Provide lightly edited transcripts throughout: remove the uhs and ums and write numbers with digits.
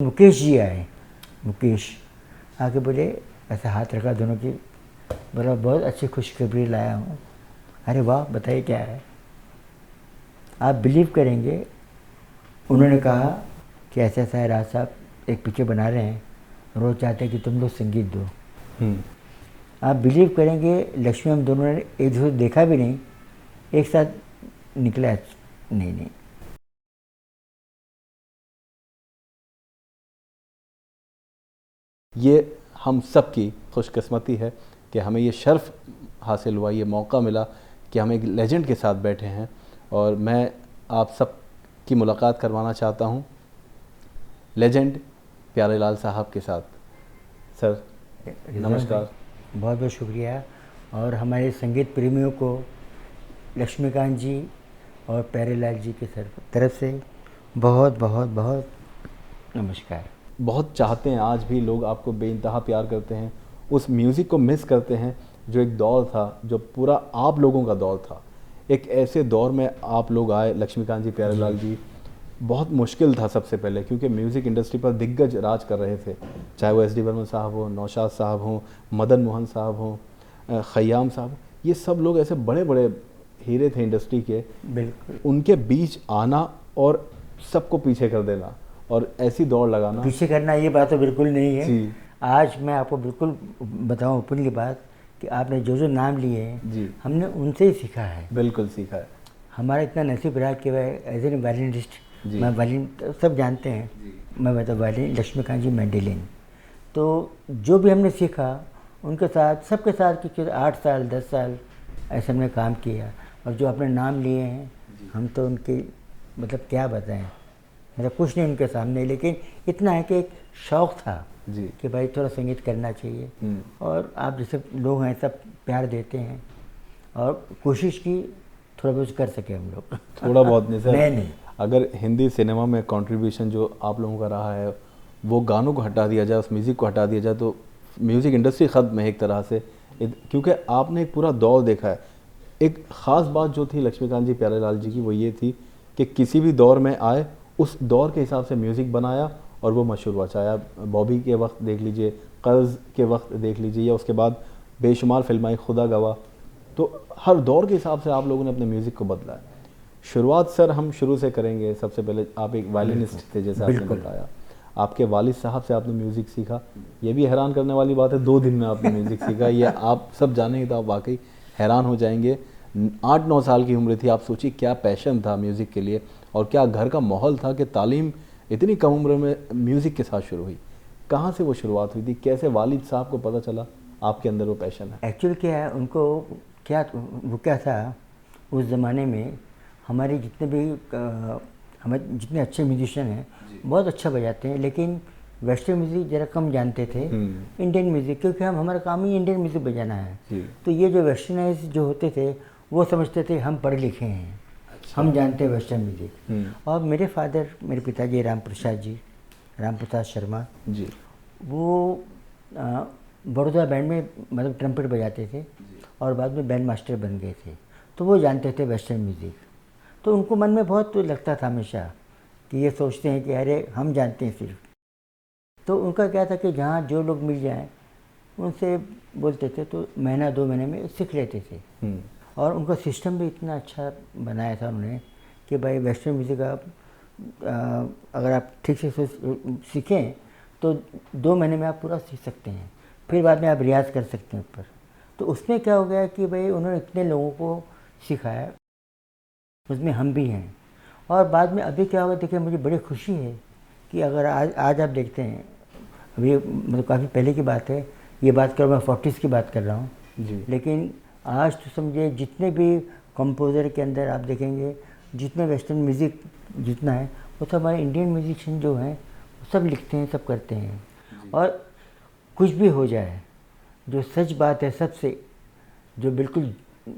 मुकेश जी आए। मुकेश आके बोले, ऐसा हाथ रखा दोनों की, बोला बहुत अच्छी खुशखबरी लाया हूँ। अरे वाह, बताइए क्या है। आप बिलीव करेंगे, उन्होंने कहा कि ऐसा ऐसा है, राज साहब एक पिक्चर बना रहे हैं, रोज चाहते हैं कि तुम लोग संगीत दो। आप बिलीव करेंगे, लक्ष्मी हम दोनों ने एक दूसरे को देखा भी नहीं, एक साथ निकला। नहीं। ये हम सब की खुशकिस्मती है कि हमें ये शर्फ हासिल हुआ, ये मौका मिला कि हम एक लेजेंड के साथ बैठे हैं। और मैं आप सब की मुलाकात करवाना चाहता हूँ लेजेंड प्यारेलाल साहब के साथ। सर नमस्कार। बहुत बहुत शुक्रिया। और हमारे संगीत प्रेमियों को लक्ष्मीकांत जी और प्यारेलाल जी की तरफ से बहुत बहुत बहुत नमस्कार। बहुत चाहते हैं, आज भी लोग आपको बेइंतहा प्यार करते हैं, उस म्यूज़िक को मिस करते हैं जो एक दौर था, जो पूरा आप लोगों का दौर था। एक ऐसे दौर में आप लोग आए, लक्ष्मीकांत जी, प्यारेलाल जी। बहुत मुश्किल था सबसे पहले, क्योंकि म्यूज़िक इंडस्ट्री पर दिग्गज राज कर रहे थे, चाहे वो एस डी बर्मन साहब हो, नौशाद साहब हों, मदन मोहन साहब हों, खयाम साहब, ये सब लोग ऐसे बड़े बड़े हीरे थे इंडस्ट्री के। बिल्कुल। उनके बीच आना और सबको पीछे कर देना और ऐसी दौड़ लगाना। पीछे करना ये बात तो बिल्कुल नहीं है। जी। आज मैं आपको बिल्कुल बताऊं ओपन की बात कि आपने जो जो नाम लिए हैं जी। हमने उनसे ही सीखा है। बिल्कुल सीखा है। हमारा इतना नसीब रहा कि वह एज एन वायलिनिस्ट, जी। मैं वायलिन सब जानते हैं। मैं बता वायलिन लक्ष्मीकांत जी मैंडेलिन, तो जो भी हमने सीखा उनके साथ, सबके साथ कि 8 साल 10 साल ऐसे हमने काम किया। और जो अपने नाम लिए हैं हम तो उनकी मतलब क्या बताएं, मतलब कुछ नहीं उनके सामने, लेकिन इतना है कि एक शौक़ था जी। कि भाई थोड़ा संगीत करना चाहिए। और आप जैसे लोग हैं सब प्यार देते हैं और कोशिश की थोड़ा बहुत कर सके हम लोग। थोड़ा बहुत नहीं सर। नहीं। अगर हिंदी सिनेमा में कंट्रीब्यूशन जो आप लोगों का रहा है, वो गानों को हटा दिया जाए, उस म्यूज़िक को हटा दिया जाए, तो म्यूज़िक इंडस्ट्री ख़त्म है एक तरह से। क्योंकि आपने एक पूरा दौर देखा है। एक ख़ास बात जो थी लक्ष्मीकांत जी, प्यारेलाल जी की, वो ये थी कि किसी भी दौर में आए, उस दौर के हिसाब से म्यूज़िक बनाया और वो मशहूर हुआ। चाहे आप बॉबी के वक्त देख लीजिए, कर्ज़ के वक्त देख लीजिए, या उसके बाद बेशुमार फिल्में, खुदा गवाह। तो हर दौर के हिसाब से आप लोगों ने अपने म्यूज़िक को बदला है। शुरुआत सर हम शुरू से करेंगे। सबसे पहले आप एक वायलिनिस्ट थे, जैसे आपने बताया, आपके वालिद साहब से आपने म्यूज़िक सीखा। ये भी हैरान करने वाली बात है, 2 दिन में आपने म्यूज़िक सीखा। ये आप सब जानेंगे तो आप वाकई हैरान हो जाएंगे। 8-9 साल की उम्र थी, आप सोचिए क्या पैशन था म्यूज़िक के लिए, और क्या घर का माहौल था कि तालीम इतनी कम उम्र में म्यूज़िक के साथ शुरू हुई। कहाँ से वो शुरुआत हुई थी, कैसे वालिद साहब को पता चला आपके अंदर वो पैशन है? एक्चुअली क्या है, उनको क्या वो क्या था उस ज़माने में, हमारे जितने भी हमारे जितने अच्छे म्यूजिशियन हैं बहुत अच्छा बजाते हैं, लेकिन वेस्टर्न म्यूज़िक ज़रा कम जानते थे। इंडियन म्यूज़िक, क्योंकि हमारा काम ही इंडियन म्यूज़िक बजाना है। तो ये जो वेस्टर्नाइज जो होते थे वो समझते थे हम पढ़े लिखे हैं, हम जानते हैं वेस्टर्न म्यूज़िक। और मेरे फादर, मेरे पिताजी राम प्रसाद शर्मा जी, वो बड़ौदा बैंड में मतलब ट्रम्पेट बजाते थे और बाद में बैंड मास्टर बन गए थे। तो वो जानते थे वेस्टर्न म्यूज़िक। तो उनको मन में बहुत लगता था हमेशा कि ये सोचते हैं कि अरे हम जानते हैं सिर्फ। तो उनका क्या था कि जहाँ जो लोग मिल जाएं उनसे बोलते थे, तो महीना 2 महीने में सीख लेते थे। और उनका सिस्टम भी इतना अच्छा बनाया था उन्होंने कि भाई वेस्टर्न म्यूज़िक आप अगर आप ठीक से सीखें तो 2 महीने में आप पूरा सीख सकते हैं, फिर बाद में आप रियाज़ कर सकते हैं ऊपर। तो उसमें क्या हो गया कि भाई उन्होंने इतने लोगों को सिखाया, उसमें हम भी हैं। और बाद में अभी क्या होगा, देखिए मुझे बड़ी खुशी है कि अगर आज आप देखते हैं, अभी मतलब काफ़ी पहले की बात है, ये बात कर मैं 40s की बात कर रहा हूँ जी। लेकिन आज तो समझिए जितने भी कंपोज़र के अंदर आप देखेंगे, जितने वेस्टर्न म्यूज़िक जितना है वो सब हमारे इंडियन म्यूजिशियन जो हैं वो सब लिखते हैं, सब करते हैं। और कुछ भी हो जाए, जो सच बात है सबसे, जो बिल्कुल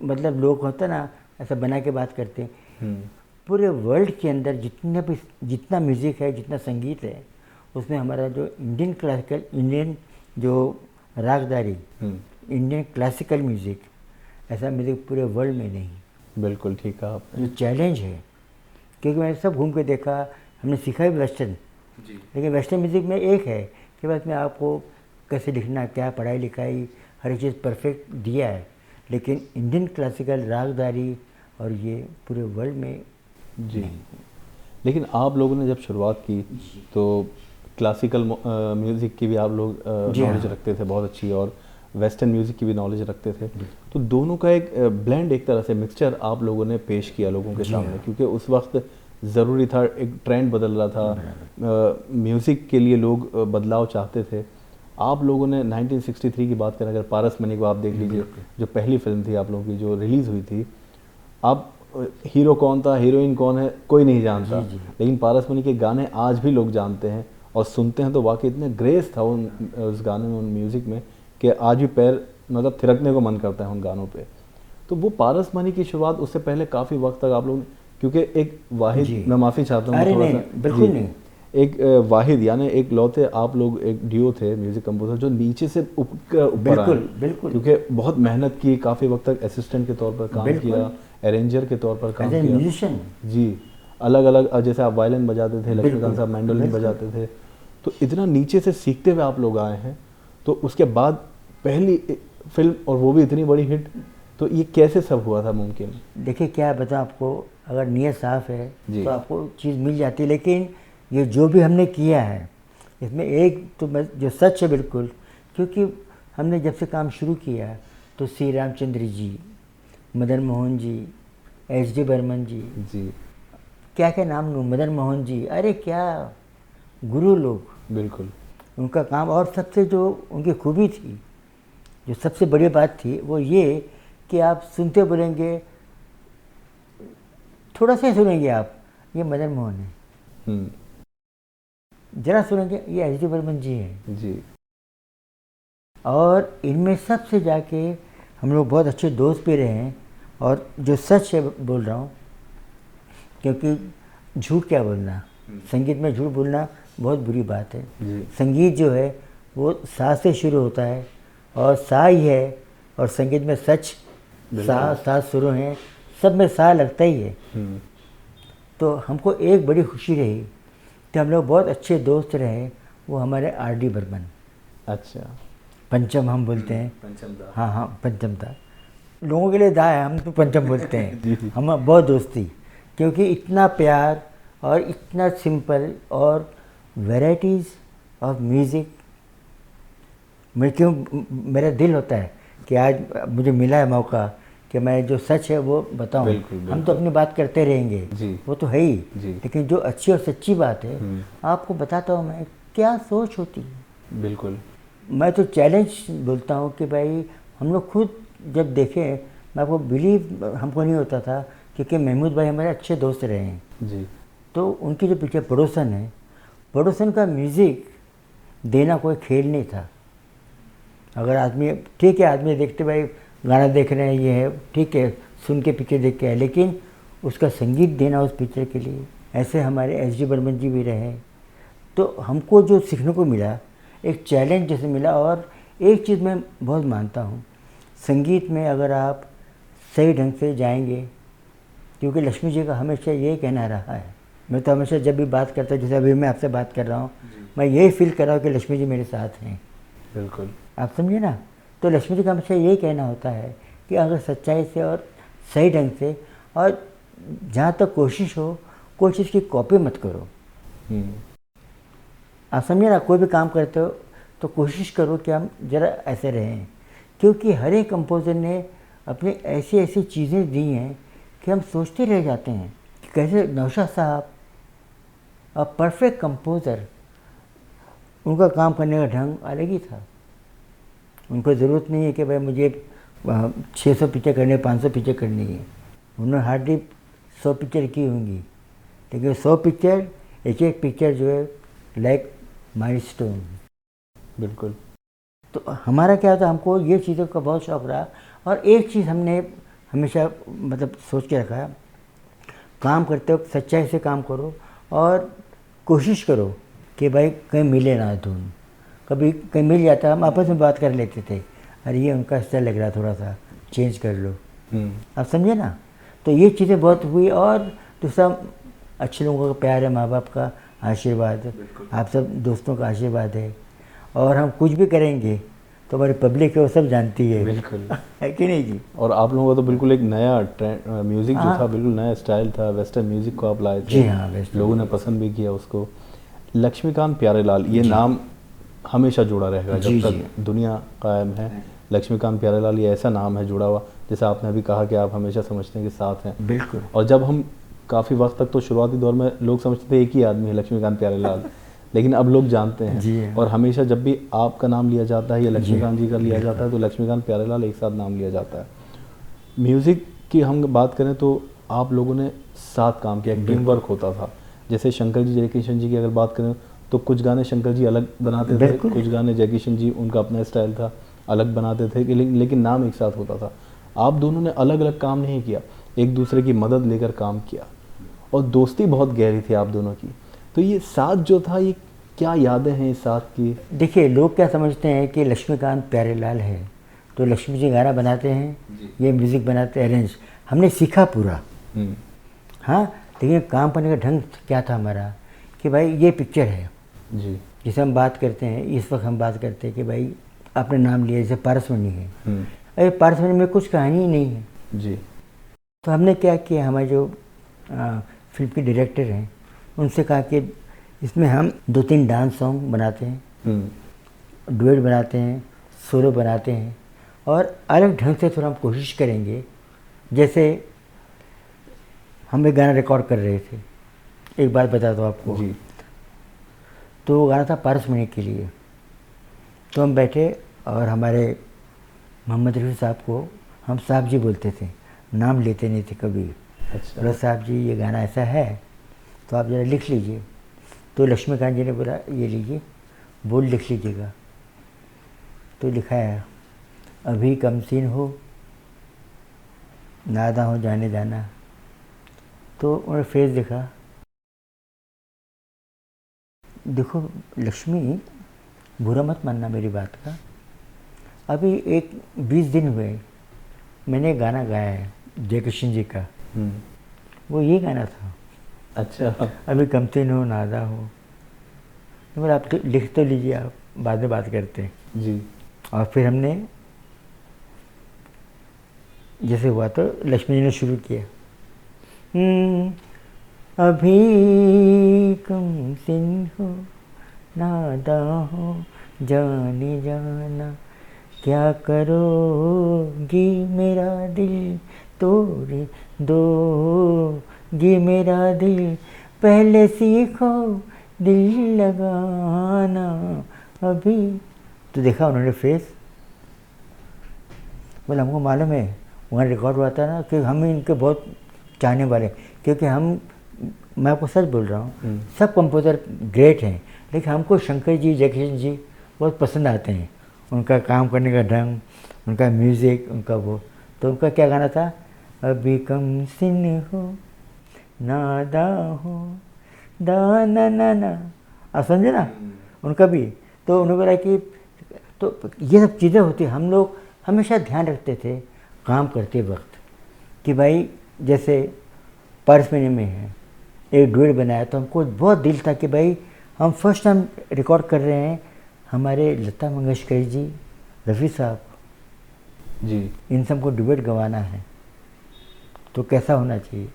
मतलब लोग होता ना ऐसा बना के बात करते हैं, पूरे वर्ल्ड के अंदर जितना म्यूज़िक है, जितना संगीत है, उसमें हमारा जो इंडियन क्लासिकल, इंडियन जो रागदारी, इंडियन क्लासिकल म्यूज़िक, ऐसा म्यूज़िक पूरे वर्ल्ड में नहीं। बिल्कुल ठीक है। आप जो चैलेंज है, क्योंकि मैंने सब घूम के देखा, हमने सीखा भी वेस्टर्न, लेकिन वेस्टर्न म्यूज़िक में एक है कि बस में आपको कैसे लिखना, क्या पढ़ाई लिखाई, हर चीज़ परफेक्ट दिया है। लेकिन इंडियन क्लासिकल रागदारी और ये पूरे वर्ल्ड में जी। लेकिन आप लोगों ने जब शुरुआत की तो क्लासिकल म्यूज़िक की भी आप लोग जी नॉलेज हाँ। रखते थे बहुत अच्छी, और वेस्टर्न म्यूज़िक की भी नॉलेज रखते थे, तो दोनों का एक ब्लेंड, एक तरह से मिक्सचर आप लोगों ने पेश किया लोगों के सामने, क्योंकि उस वक्त ज़रूरी था, एक ट्रेंड बदल रहा था, म्यूज़िक के लिए लोग बदलाव चाहते थे। आप लोगों ने 1963 की बात करें, अगर पारस मनी को आप देख लीजिए, जो पहली फिल्म थी आप लोगों की जो रिलीज़ हुई थी, आप हीरो कौन था, हीरोइन कौन है, कोई नहीं जानता, लेकिन पारस मनी के गाने आज भी लोग जानते हैं और सुनते हैं, तो वाकई इतने ग्रेस था उस गाने में, उन म्यूज़िक में, कि आज भी पैर मतलब थिरकने को मन करता है उन गानों पे। तो वो पारस मनी की शुरुआत, उससे पहले काफ़ी वक्त तक आप लोग, क्योंकि एक वाहिद, मैं माफ़ी चाहता हूँ अरे थोड़ा नहीं, सा, बिल्कुल जी, नहीं। एक वाहिद यानी एक लौते आप लोग एक डियो थे म्यूज़िक कंपोजर जो नीचे से ऊपर आए, बिल्कुल बिल्कुल। क्योंकि बहुत मेहनत की, काफ़ी वक्त तक असिस्टेंट के तौर पर काम किया, अरेंजर के तौर पर काम एज ए किया म्यूजिशियन। जी, अलग अलग, जैसे आप वायलिन बजाते थे, लक्ष्मीकांत साहब मैंडोलिन बजाते थे, तो इतना नीचे से सीखते हुए आप लोग आए हैं, तो उसके बाद पहली फिल्म और वो भी इतनी बड़ी हिट, तो ये कैसे सब हुआ था मुमकिन? देखिए क्या बताऊँ आपको, अगर नीयत साफ़ है जी। तो आपको चीज़ मिल जाती है। लेकिन ये जो भी हमने किया है इसमें एक तो जो सच है बिल्कुल, क्योंकि हमने जब से काम शुरू किया तो श्री रामचंद्र जी, मदन मोहन जी, एच डी बर्मन जी, जी क्या क्या नाम लूँ, मदन मोहन जी, अरे क्या गुरु लोग, बिल्कुल। उनका काम। और सबसे जो उनकी खूबी थी, जो सबसे बड़ी बात थी, वो ये कि आप सुनते बोलेंगे, थोड़ा सा ही सुनेंगे आप, ये मदन मोहन है, जरा सुनेंगे ये एच डी बर्मन जी हैं। जी और इनमें सबसे जाके हम लोग बहुत अच्छे दोस्त भी रहे हैं। और जो सच है बोल रहा हूँ, क्योंकि झूठ क्या बोलना, संगीत में झूठ बोलना बहुत बुरी बात है। जी संगीत जो है वो सा से शुरू होता है और सा ही है, और संगीत में सच, सा सा सुरों हैं, सब में सा लगता ही है। तो हमको एक बड़ी खुशी रही कि हम लोग बहुत अच्छे दोस्त रहे, वो हमारे आर डी बर्मन, अच्छा, पंचम हम बोलते हैं। पंचम दा। हाँ हाँ, पंचम था, लोगों के लिए दा है, हम तो पंचम बोलते हैं। हम बहुत दोस्ती, क्योंकि इतना प्यार और इतना सिंपल और वैराइटीज़ ऑफ म्यूज़िक। मैं क्यों, मेरा दिल होता है कि आज मुझे मिला है मौका कि मैं जो सच है वो बताऊं। बिल्कुल, हम तो अपनी बात करते रहेंगे, जी वो तो है ही, जी लेकिन जो अच्छी और सच्ची बात है आपको बताता हूँ मैं, क्या सोच होती है। बिल्कुल। मैं तो चैलेंज बोलता हूँ कि भाई हम लोग खुद जब देखें, मैं आपको बिलीव हमको नहीं होता था, क्योंकि महमूद भाई हमारे अच्छे दोस्त रहे हैं। जी तो उनकी जो पीछे पड़ोसन है, पड़ोसन का म्यूज़िक देना कोई खेल नहीं था। अगर आदमी, ठीक है, आदमी देखते भाई गाना देख रहे हैं, ये है ठीक है, सुन के पिक्चर देख के है, लेकिन उसका संगीत देना उस पिक्चर के लिए, ऐसे हमारे एच डी बर्मन जी भी रहे। तो हमको जो सीखने को मिला, एक चैलेंज जैसे मिला। और एक चीज़ मैं बहुत मानता हूँ, संगीत में अगर आप सही ढंग से जाएंगे, क्योंकि लक्ष्मी जी का हमेशा यही कहना रहा है, मैं तो हमेशा जब भी बात करता हूँ, जैसे अभी मैं आपसे बात कर रहा हूँ, मैं यही फील कर रहा हूँ कि लक्ष्मी जी मेरे साथ हैं। बिल्कुल। आप समझे ना। तो लक्ष्मी जी का हमेशा यही कहना होता है कि अगर सच्चाई से और सही ढंग से, और जहाँ तक कोशिश हो, कोई चीज़ की कॉपी मत करो। आप समझे ना, कोई भी काम करते हो तो कोशिश करो कि हम ज़रा ऐसे रहें, क्योंकि हर एक कंपोज़र ने अपनी ऐसी ऐसी चीज़ें दी हैं कि हम सोचते रह जाते हैं कि कैसे नौशाद साहब, अ परफेक्ट कंपोज़र, उनका काम करने का ढंग अलग ही था। उनको ज़रूरत नहीं है कि भाई मुझे 600 पिक्चर करनी है, 500 पिक्चर करनी है। उन्होंने हार्डली 100 पिक्चर की होंगी, लेकिन 100 पिक्चर, एक एक पिक्चर जो है लाइक माइलस्टोन। बिल्कुल। तो हमारा क्या था, हमको ये चीज़ों का बहुत शौक़ रहा। और एक चीज़ हमने हमेशा मतलब सोच के रखा, काम करते वक्त सच्चाई से काम करो और कोशिश करो कि भाई कहीं मिले ना धुन। कभी कहीं मिल जाता, हम आपस में बात कर लेते थे, अरे ये उनका स्टाइल लग रहा, थोड़ा सा चेंज कर लो। आप समझे ना। तो ये चीज़ें बहुत हुई। और दूसरा, अच्छे लोगों का प्यार है, माँ बाप का, आशीर्वाद, आप सब दोस्तों का आशीर्वाद है। और हम कुछ भी करेंगे तो हमारी पब्लिक है वो सब जानती है, बिल्कुल। है कि नहीं जी? और आप लोगों का तो बिल्कुल एक नया ट्रेंड, म्यूज़िक जो हाँ। था बिल्कुल नया स्टाइल था, वेस्टर्न म्यूज़िक को आप लाए थे। जी हाँ, वेस्टर्न लोगों ने पसंद भी किया उसको। लक्ष्मीकांत प्यारेलाल, ये नाम हमेशा जुड़ा रहेगा जब जी, तक दुनिया कायम है। लक्ष्मीकांत प्यारेलाल ये ऐसा नाम है जुड़ा हुआ, जैसे आपने अभी कहा कि आप हमेशा समझते हैं कि साथ हैं। बिल्कुल। और जब हम काफ़ी वक्त तक तो शुरुआती दौर में लोग समझते थे एक ही आदमी है लक्ष्मीकांत प्यारेलाल, लेकिन अब लोग जानते हैं। जी हाँ। और हमेशा जब भी आपका नाम लिया जाता है या लक्ष्मीकांत जी का लिया जाता है तो लक्ष्मीकांत प्यारेलाल एक साथ नाम लिया जाता है। म्यूज़िक की हम बात करें तो आप लोगों ने साथ काम किया, टीम वर्क होता था। जैसे शंकर जी, जयकिशन जी की अगर बात करें तो कुछ गाने शंकर जी अलग बनाते थे, कुछ गाने जयकिशन जी उनका अपना स्टाइल था, अलग बनाते थे, लेकिन नाम एक साथ होता था। आप दोनों ने अलग अलग काम नहीं किया, एक दूसरे की मदद लेकर काम किया और दोस्ती बहुत गहरी थी आप दोनों की। तो ये साथ जो था, ये क्या यादें हैं इस साथ की? देखिए, लोग क्या समझते हैं कि लक्ष्मीकांत प्यारेलाल है तो लक्ष्मी जी गाना बनाते हैं, ये म्यूज़िक बनाते हैं, अरेंज। हमने सीखा पूरा, हाँ, लेकिन काम करने का ढंग क्या था हमारा कि भाई ये पिक्चर है जी, जिसे हम बात करते हैं, इस वक्त हम बात करते हैं कि भाई आपने नाम लिया जैसे पारसमणि है, अरे पारसमणि में कुछ कहानी ही नहीं है जी। तो हमने क्या किया, हमारे जो फिल्म के डायरेक्टर हैं उनसे कहा कि इसमें हम 2-3 डांस सॉन्ग बनाते हैं, डुएट बनाते हैं, सोलो बनाते हैं और अलग ढंग से थोड़ा हम कोशिश करेंगे। जैसे हम एक गाना रिकॉर्ड कर रहे थे, एक बात बताता हूँ आपको जी। तो वो गाना था पारसमणि के लिए। तो हम बैठे और हमारे मोहम्मद रफ़ी साहब को हम साहब जी बोलते थे, नाम लेते नहीं थे कभी। अच्छा। बोला साहब जी ये गाना ऐसा है तो आप ज़रा लिख लीजिए। तो लक्ष्मीकांत जी ने बोला ये लीजिए, बोल लिख लीजिएगा। तो लिखा है, अभी कमसीन हो नादा हो जाने जाना। तो उन्होंने फेस देखा, देखो लक्ष्मी बुरा मत मानना मेरी बात का, अभी 20 दिन हुए मैंने गाना गाया है जयकिशन जी का, वो ये गाना था। अच्छा। अभी कमसीन हो नादा हो। तो बोला आप तो लिख तो लीजिए, आप बाद में बात करते हैं। जी। और फिर हमने जैसे हुआ तो लक्ष्मी जी ने शुरू किया, अभी कमसीन हो नादा हो जाने जाना, क्या करोगी मेरा दिल तोड़ दोगी मेरा दिल, पहले सीखो दिल लगाना अभी। तो देखा उन्होंने फेस, बोला हमको मालूम है वहाँ रिकॉर्ड हुआ था ना कि हम इनके बहुत चाहने वाले, क्योंकि हम, मैं आपको सच बोल रहा हूँ, सब कंपोज़र ग्रेट हैं लेकिन हमको शंकर जी, जयकिशन जी बहुत पसंद आते हैं, उनका काम करने का ढंग, उनका म्यूज़िक, उनका वो। तो उनका क्या गाना था, अभी कम सिन हो नादा हो दा ना ना ना, आप समझे ना उनका भी। तो उन्होंने बोला कि तो ये सब चीज़ें होती, हम लोग हमेशा ध्यान रखते थे काम करते वक्त कि भाई जैसे पारसमणि में है एक डुएट बनाया तो हमको बहुत दिल था कि भाई हम फर्स्ट टाइम रिकॉर्ड कर रहे हैं, हमारे लता मंगेशकर जी, रफ़ी साहब जी, इन सबको डुएट गवाना है तो कैसा होना चाहिए।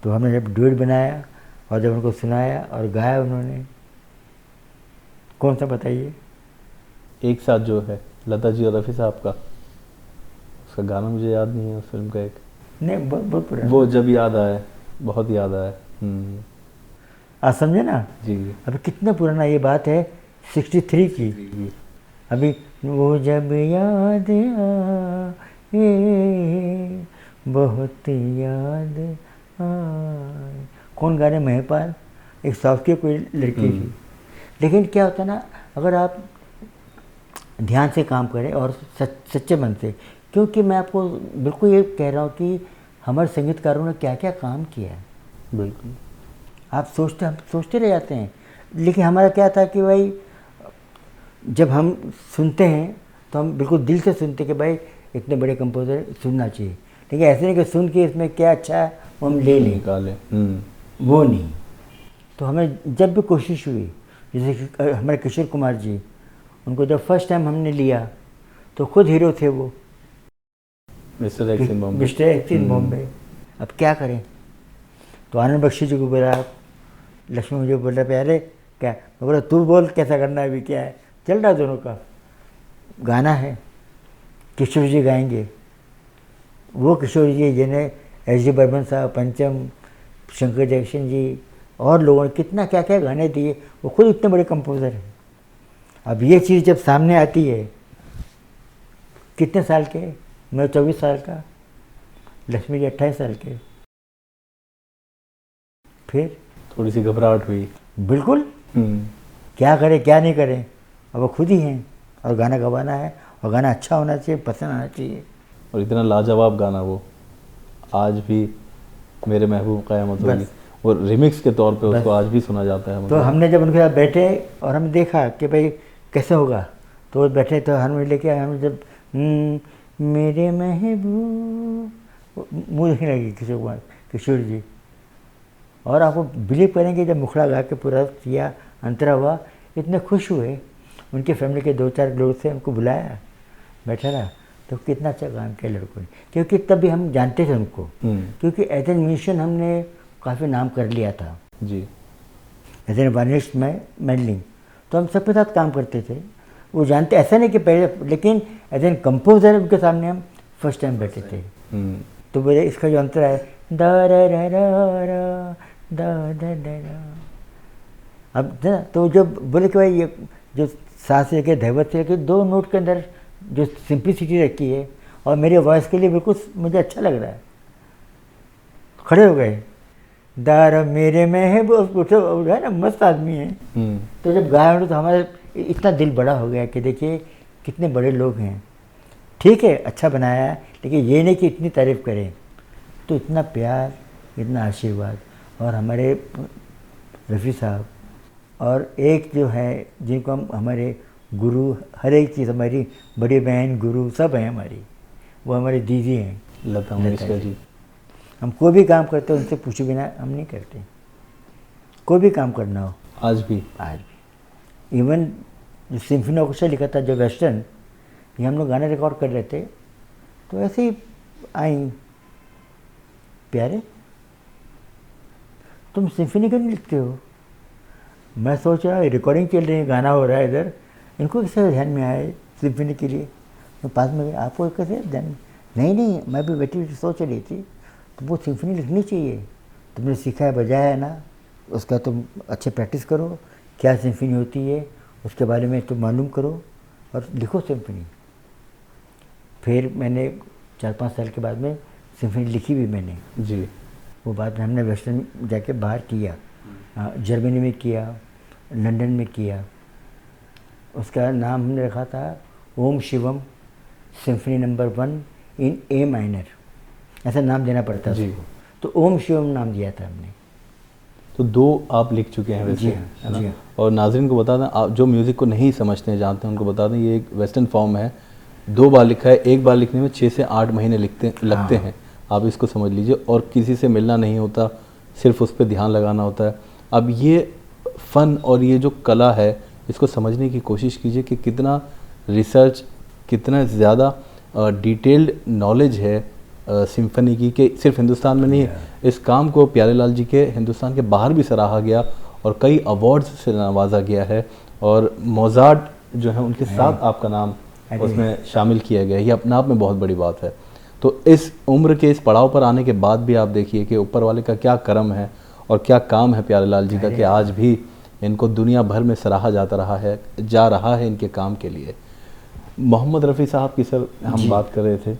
तो हमने जब डुएट बनाया और जब उनको सुनाया और गाया उन्होंने, कौन सा बताइए? एक साथ जो है लता जी और रफ़ी साहब का, उसका गाना मुझे याद नहीं है उस फिल्म का, एक नहीं बहुत पुराना, वो जब याद आए, बहुत याद आए। आप समझे ना। जी। अभी कितना पुराना ये बात है, 63 की। अभी वो जब याद आए बहुत याद आए, कौन गा रहे? महिपाल, एक साउथ की कोई लड़की थी। लेकिन क्या होता है ना, अगर आप ध्यान से काम करें और सच्चे मन से, क्योंकि मैं आपको बिल्कुल ये कह रहा हूँ कि हमारे संगीतकारों ने क्या क्या काम किया है। बिल्कुल। हम सोचते रह जाते हैं, लेकिन हमारा क्या था कि भाई जब हम सुनते हैं तो हम बिल्कुल दिल से सुनते कि भाई इतने बड़े कंपोज़र सुनना चाहिए, लेकिन ऐसे नहीं कि सुन के इसमें क्या अच्छा है वो हम ले लें, निकाले। वो नहीं। तो हमें जब भी कोशिश हुई, जैसे कि हमारे किशोर कुमार जी, उनको जब फर्स्ट टाइम हमने लिया तो खुद हीरो थे वो, मिस्टर एक्स इन बॉम्बे। मिस्टर एक्स इन बॉम्बे। अब क्या करें, तो आनंद बख्शी जी को बोला, लक्ष्मी मुझे बोल रहा अरे क्या, मैं बोला तू बोल कैसा करना है, अभी क्या है, चल रहा दोनों का गाना है, किशोर जी गाएंगे। वो किशोर जी जिन्हें एस डी बर्मन साहब, पंचम, शंकर जयकिशन जी और लोगों ने कितना क्या क्या गाने दिए, वो खुद इतने बड़े कंपोज़र हैं। अब ये चीज़ जब सामने आती है, कितने साल के, मैं 24 साल का, लक्ष्मी जी 28 साल के, फिर थोड़ी सी घबराहट हुई। बिल्कुल, क्या करें क्या नहीं करें, अब वो खुद ही हैं और गाना गवाना है और गाना अच्छा होना चाहिए, पसंद आना चाहिए। और इतना लाजवाब गाना वो आज भी मेरे महबूब क़यामत होगी, और रिमिक्स के तौर पे उसको आज भी सुना जाता है। तो हमने जब उनके साथ बैठे और हमने देखा कि भाई कैसे होगा, तो वो बैठे तो हारमोनी लेके आए, हम जब मेरे महबूब, मुँह देखने लगी किशोर जी। और आपको बिलीव करेंगे, जब मुखड़ा गा के पूरा किया, अंतरा हुआ, इतने खुश हुए। उनके फैमिली के 2-4 लोग थे, उनको बुलाया, बैठा रहा, तो कितना अच्छा काम किया लड़कों ने, क्योंकि तब भी हम जानते थे उनको, क्योंकि एज एन म्यूजिशियन हमने काफ़ी नाम कर लिया था जी। एज एन वायलिनिस्ट में मेडलिंग, तो हम सबके साथ काम करते थे, वो जानते, ऐसा नहीं कि पहले, लेकिन एज एन कंपोजर उनके सामने हम फर्स्ट टाइम बैठे थे। तो बोले इसका जो अंतर है, दा रा रा रा रा दा दा दा रा, अब ना, तो जब बोले कि भाई ये जो सांस लेके धैवत से कि 2 नोट के अंदर जो सिंप्लिसिटी रखी है, और मेरे वॉइस के लिए बिल्कुल मुझे अच्छा लग रहा है, खड़े हो गए, दार मेरे में है वो है ना, मस्त आदमी है। तो जब गाया तो हमारा इतना दिल बड़ा हो गया कि देखिए कितने बड़े लोग हैं, ठीक है अच्छा बनाया, लेकिन ये नहीं कि इतनी तारीफ़ करें। तो इतना प्यार, इतना आशीर्वाद, और हमारे रफ़ी साहब, और एक जो है जिनको हम हमारे गुरु, हर एक चीज़, हमारी बड़ी बहन गुरु सब हैं हमारी, वो हमारी दीदी हैं लता मंगेशकर जी। हम कोई भी काम करते हैं उनसे पूछे बिना हम नहीं करते, कोई भी काम करना हो। आज भी इवन जो सिम्फनी ऑर्केस्ट्रा लिखा था, जो वेस्टर्न, ये हम लोग गाने रिकॉर्ड कर रहे थे, तो ऐसे ही आई, प्यारे तुम सिम्फनी क्यों नहीं लिखते हो। मैं सोच रहा रिकॉर्डिंग चल रही है, गाना हो रहा है इधर, इनको कैसे ध्यान में आए सिम्फनी के लिए, तो पास में आपको कैसे ध्यान, नहीं मैं भी बैठी सोच रही थी, तो वो सिम्फनी लिखनी चाहिए, तुमने सीखा है, बजाया है ना, उसका तुम अच्छे प्रैक्टिस करो, क्या सिम्फनी होती है उसके बारे में तुम मालूम करो और लिखो सिम्फनी। फिर मैंने 4-5 साल के बाद में सिम्फनी लिखी भी मैंने जी। वो बाद में हमने वेस्टर्न जाके बाहर किया, जर्मनी में किया, लंदन में किया, उसका नाम हमने रखा था Om Shivam symphony number 1 in A minor, ऐसा नाम देना पड़ता है उसको, तो ओम शिवम नाम दिया था हमने। तो 2 आप लिख चुके हैं वैसे, है ना? जी हाँ। और नाज़रीन को बता दें, आप जो म्यूज़िक को नहीं समझते हैं, जानते हैं, उनको बता दें ये एक वेस्टर्न फॉर्म है, 2 बार लिखा है, एक बार लिखने में 6 से 8 महीने लगते हैं, आप इसको समझ लीजिए, और किसी से मिलना नहीं होता, सिर्फ उस पर ध्यान लगाना होता है। अब ये फ़न और ये जो कला है, इसको समझने की कोशिश कीजिए कि कितना रिसर्च, कितना ज़्यादा डिटेल्ड नॉलेज है सिम्फनी की, कि सिर्फ हिंदुस्तान में नहीं है, इस काम को प्यारेलाल जी के हिंदुस्तान के बाहर भी सराहा गया और कई अवार्ड्स से नवाजा गया है, और मोज़ार्ट जो है उनके साथ आपका नाम उसमें शामिल किया गया, ये अपने आप में बहुत बड़ी बात है। तो इस उम्र के इस पड़ाव पर आने के बाद भी आप देखिए कि ऊपर वाले का क्या करम है और क्या काम है प्यारेलाल जी का, कि आज भी इनको दुनिया भर में सराहा जा रहा है इनके काम के लिए। मोहम्मद रफ़ी साहब की सर हम बात कर रहे थे,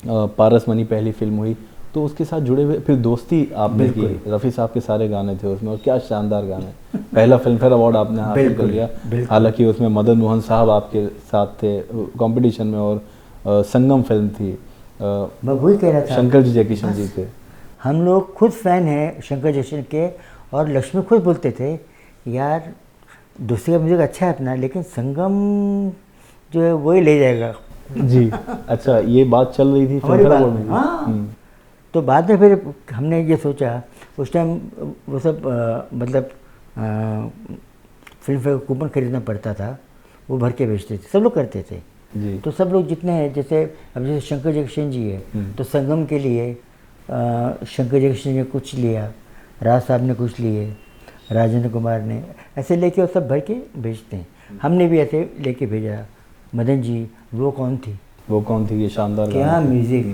पारस मनी पहली फिल्म हुई, तो उसके साथ जुड़े हुए फिर दोस्ती आपने की, रफ़ी साहब के सारे गाने थे उसमें, और क्या शानदार गाने, पहला फिल्म फेयर अवार्ड आपने हासिल कर लिया, हालांकि उसमें मदन मोहन साहब आपके साथ थे कंपटीशन में, और संगम फिल्म थी, मैं वही कह रहा था, शंकर जी जयकिशन जी थे। हम लोग खुद फ़ैन हैं शंकर जयकिशन के, और लक्ष्मी खुद बोलते थे यार दूसरे का म्यूज़िक अच्छा है अपना, लेकिन संगम जो है वही ले जाएगा जी। अच्छा, ये बात चल रही थी हमारी बात में। हाँ। तो बाद में फिर हमने ये सोचा, उस टाइम वो सब मतलब फिल्म फेयर कूपन खरीदना पड़ता था, वो भर के बेचते थे, सब लोग करते थे। जी। तो सब लोग जितने हैं, जैसे अब जैसे शंकर जयकिशन जी है तो संगम के लिए शंकर जयकिशन ने कुछ लिया, राज साहब ने कुछ लिए, राजेंद्र कुमार ने, ऐसे लेके वो सब भर के भेजते हैं। हमने भी ऐसे लेके भेजा। मदन जी, वो कौन थी, वो कौन थी, ये शानदार क्या गाना था। म्यूज़िक,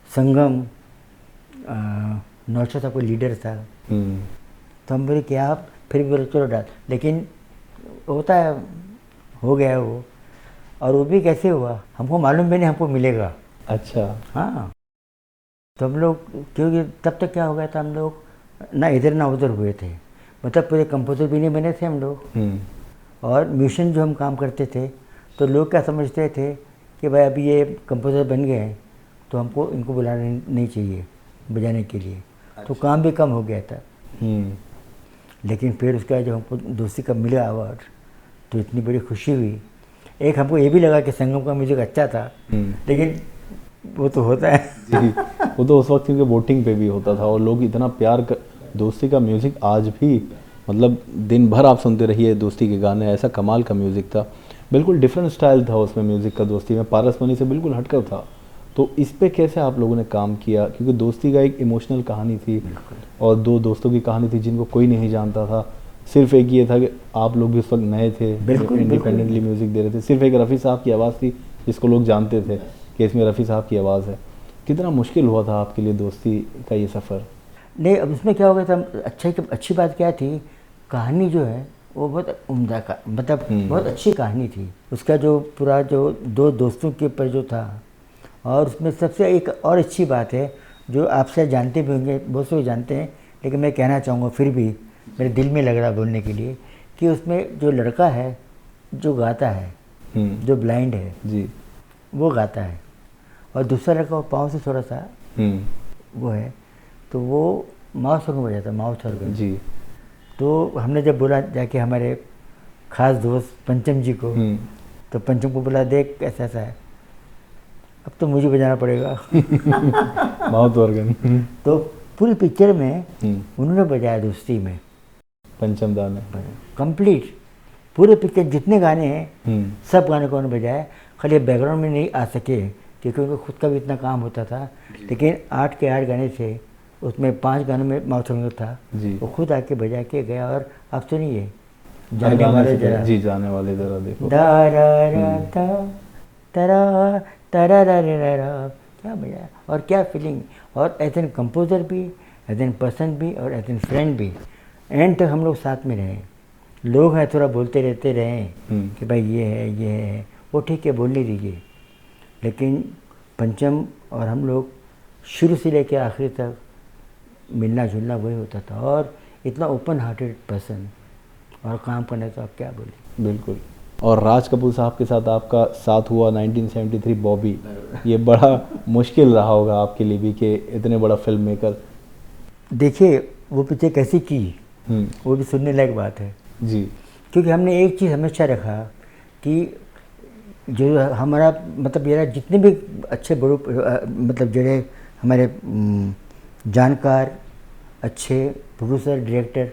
संगम, नौशाद साहब को लीडर था। तो हम बोले क्या, फिर भी बोले चलो डाल, लेकिन होता है, हो गया वो। और वो भी कैसे हुआ हमको मालूम भी नहीं हमको मिलेगा। अच्छा। हाँ, तो हम लोग, क्योंकि तब तक क्या हो गया था, हम लोग ना इधर ना उधर हुए थे, मतलब पूरे कंपोजर भी नहीं बने थे हम लोग। और म्यूजिशियन जो हम काम करते थे तो लोग क्या समझते थे कि भाई अभी ये कंपोजर बन गए हैं तो हमको इनको बुलाना नहीं चाहिए बजाने के लिए। तो काम भी कम हो गया था। लेकिन फिर उसका जब हमको दोस्ती का मिला अवार्ड तो इतनी बड़ी खुशी हुई। एक हमको ये भी लगा कि संगम का म्यूजिक अच्छा था, लेकिन वो तो होता है जी, वो तो उस वक्त क्योंकि वोटिंग पे भी होता था और लोग इतना प्यार कर, दोस्ती का म्यूज़िक आज भी मतलब दिन भर आप सुनते रहिए दोस्ती के गाने, ऐसा कमाल का म्यूज़िक था। बिल्कुल डिफरेंट स्टाइल था उसमें म्यूज़िक का, दोस्ती में पारस मनी से बिल्कुल हटकर था। तो इस पे कैसे आप लोगों ने काम किया, क्योंकि दोस्ती का एक इमोशनल कहानी थी और दो दोस्तों की कहानी थी जिनको कोई नहीं जानता था। सिर्फ एक ये था कि आप लोग भी उस वक्त नए थे, इंडिपेंडेंटली म्यूज़िक दे रहे थे। सिर्फ एक रफ़ी साहब की आवाज़ थी जिसको लोग जानते थे कि इसमें रफ़ी साहब की आवाज़ है। कितना मुश्किल हुआ था आपके लिए दोस्ती का ये सफ़र? नहीं, अब उसमें क्या हो गया था, अच्छी बात क्या थी, कहानी जो है वो बहुत उम्दा का, मतलब बहुत अच्छी कहानी थी। उसका जो पूरा जो दो दोस्तों के ऊपर जो था, और उसमें सबसे एक और अच्छी बात है जो आप शायद जानते भी होंगे, बहुत से लोग जानते हैं, लेकिन मैं कहना चाहूँगा फिर भी मेरे दिल में लग रहा बोलने के लिए, कि उसमें जो लड़का है जो गाता है, जो ब्लाइंड है जी, वो गाता है, और दूसरा लड़का वो पाँव से थोड़ा सा वो है, तो वो माउथ ऑर्गन बजाता है, माउथ ऑर्गन जी। तो हमने जब बोला जाके हमारे ख़ास दोस्त पंचम जी को, तो पंचम को बोला देख ऐसा ऐसा है, अब तो मुझे बजाना पड़ेगा माउथ ऑर्गन। तो पूरी पिक्चर में उन्होंने बजाया दोस्ती में, पंचम दा ने कंप्लीट पूरे पिक्चर जितने गाने हैं सब गाने को उन्होंने बजाया। खाली बैकग्राउंड में नहीं आ सके क्योंकि उनका खुद का भी इतना काम होता था, लेकिन 8 के 8 गाने थे, उसमें 5 गानों में माउथ ऑर्गन था, वो खुद आके बजा के गया। और आप सुनिए जाने वाले जरा, जी, जाने वाले जरा देखो, क्या बजाया और क्या फीलिंग, और एज एन कंपोजर भी, एज एन पर्सन भी, और एज एन फ्रेंड भी। एंड तक हम लोग साथ में रहे। लोग हैं थोड़ा बोलते रहते रहे कि भाई ये है, वो ठीक है बोल नहीं दीजिए, लेकिन पंचम और हम लोग शुरू से लेकर आखिर तक मिलना जुलना वही होता था, और इतना ओपन हार्टेड पर्सन, और काम करने तो आप क्या बोले। बिल्कुल। और राज कपूर साहब के साथ आपका साथ हुआ 1973 बॉबी, ये बड़ा मुश्किल रहा होगा आपके लिए भी कि इतने बड़ा फिल्म मेकर। देखिए वो पिक्चर कैसी की, वो भी सुनने लायक बात है जी, क्योंकि हमने एक चीज़ हमेशा रखा कि जो हमारा मतलब मेरा जितने भी अच्छे बड़े मतलब जड़े हमारे जानकार अच्छे प्रोड्यूसर डायरेक्टर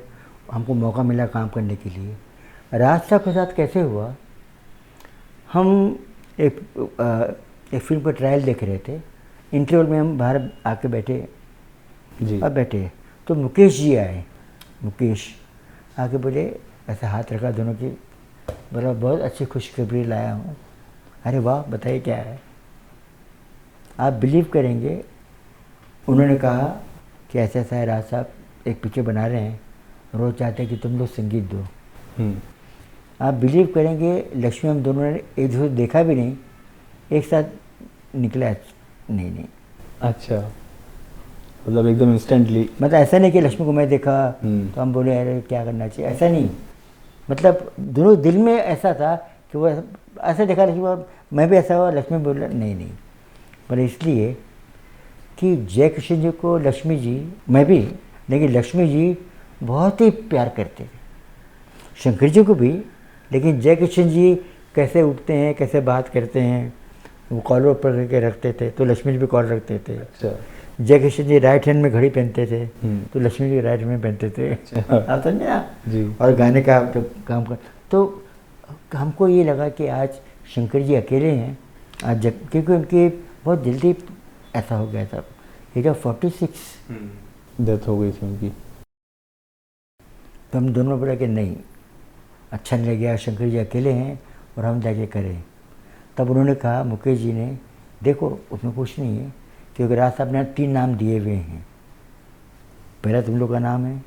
हमको मौका मिला काम करने के लिए। राज साहब के साथ कैसे हुआ, हम एक फिल्म का ट्रायल देख रहे थे, इंटरवल में हम बाहर आके बैठे जी, अब बैठे तो मुकेश जी आए। मुकेश आके बोले, ऐसे हाथ रखा दोनों की, बोला बहुत अच्छी खुशखबरी लाया हूँ। अरे वाह, बताइए क्या है। आप बिलीव करेंगे, उन्होंने कहा कि ऐसा ऐसा है, राज साहब एक पिक्चर बना रहे हैं, रोज चाहते हैं कि तुम लोग संगीत दो। आप बिलीव करेंगे, लक्ष्मी हम दोनों ने एक दूसरे देखा भी नहीं, एक साथ निकला नहीं। अच्छा, मतलब एकदम इंस्टेंटली, मतलब ऐसा नहीं कि लक्ष्मी को मैं देखा तो हम बोले अरे क्या करना चाहिए, ऐसा नहीं। मतलब दोनों दिल में ऐसा था कि वो ऐसा देखा, लक्ष्मी मैं भी ऐसा हुआ, लक्ष्मी बोला नहीं। पर इसलिए कि जय किशन जी को लक्ष्मी जी, मैं भी, लेकिन लक्ष्मी जी बहुत ही प्यार करते थे, शंकर जी को भी, लेकिन जय किशन जी कैसे उठते हैं, कैसे बात करते हैं, वो कॉलर ऊपर करके रखते थे, तो लक्ष्मी जी भी कॉलर रखते थे। अच्छा, जय किशन जी राइट हैंड में घड़ी पहनते थे, तो लक्ष्मी जी राइट हैंड में पहनते थे। आप समझे ना? जी। और गाने का जब काम कर, तो हमको ये लगा कि आज शंकर जी अकेले हैं आज, जब क्योंकि उनकी बहुत जल्दी ऐसा हो गया था, एज ऑफ 46 डेथ हो गई थी उनकी। तो हम दोनों बोले कि नहीं, अच्छा नहीं लगे, शंकर जी अकेले हैं और हम जाके करें। तब उन्होंने कहा, मुकेश जी ने, देखो उसमें कुछ नहीं है, क्योंकि राज साहब ने 3 नाम दिए हुए हैं। पहला तुम लोग का नाम है,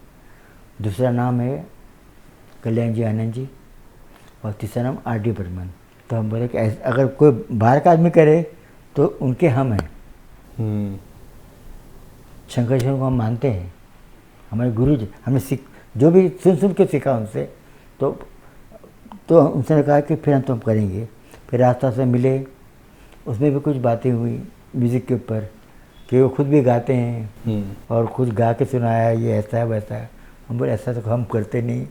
दूसरा नाम है कल्याण जी आनंद जी, और तीसरा नाम R.D. बर्मन। तो हम बोले कि अगर कोई बाहर का आदमी करे तो उनके हम हैं। शंकर जी को हम मानते हैं, हमारे गुरु जी, हमें जो भी सुन के सीखा उनसे, तो उनसे कहा कि फिर हम करेंगे। फिर रास्ता से मिले, उसमें भी कुछ बातें हुई म्यूज़िक के ऊपर, कि वो खुद भी गाते हैं और खुद गा के सुनाया, ये ऐसा है वैसा है। हम बोले ऐसा तो हम करते नहीं।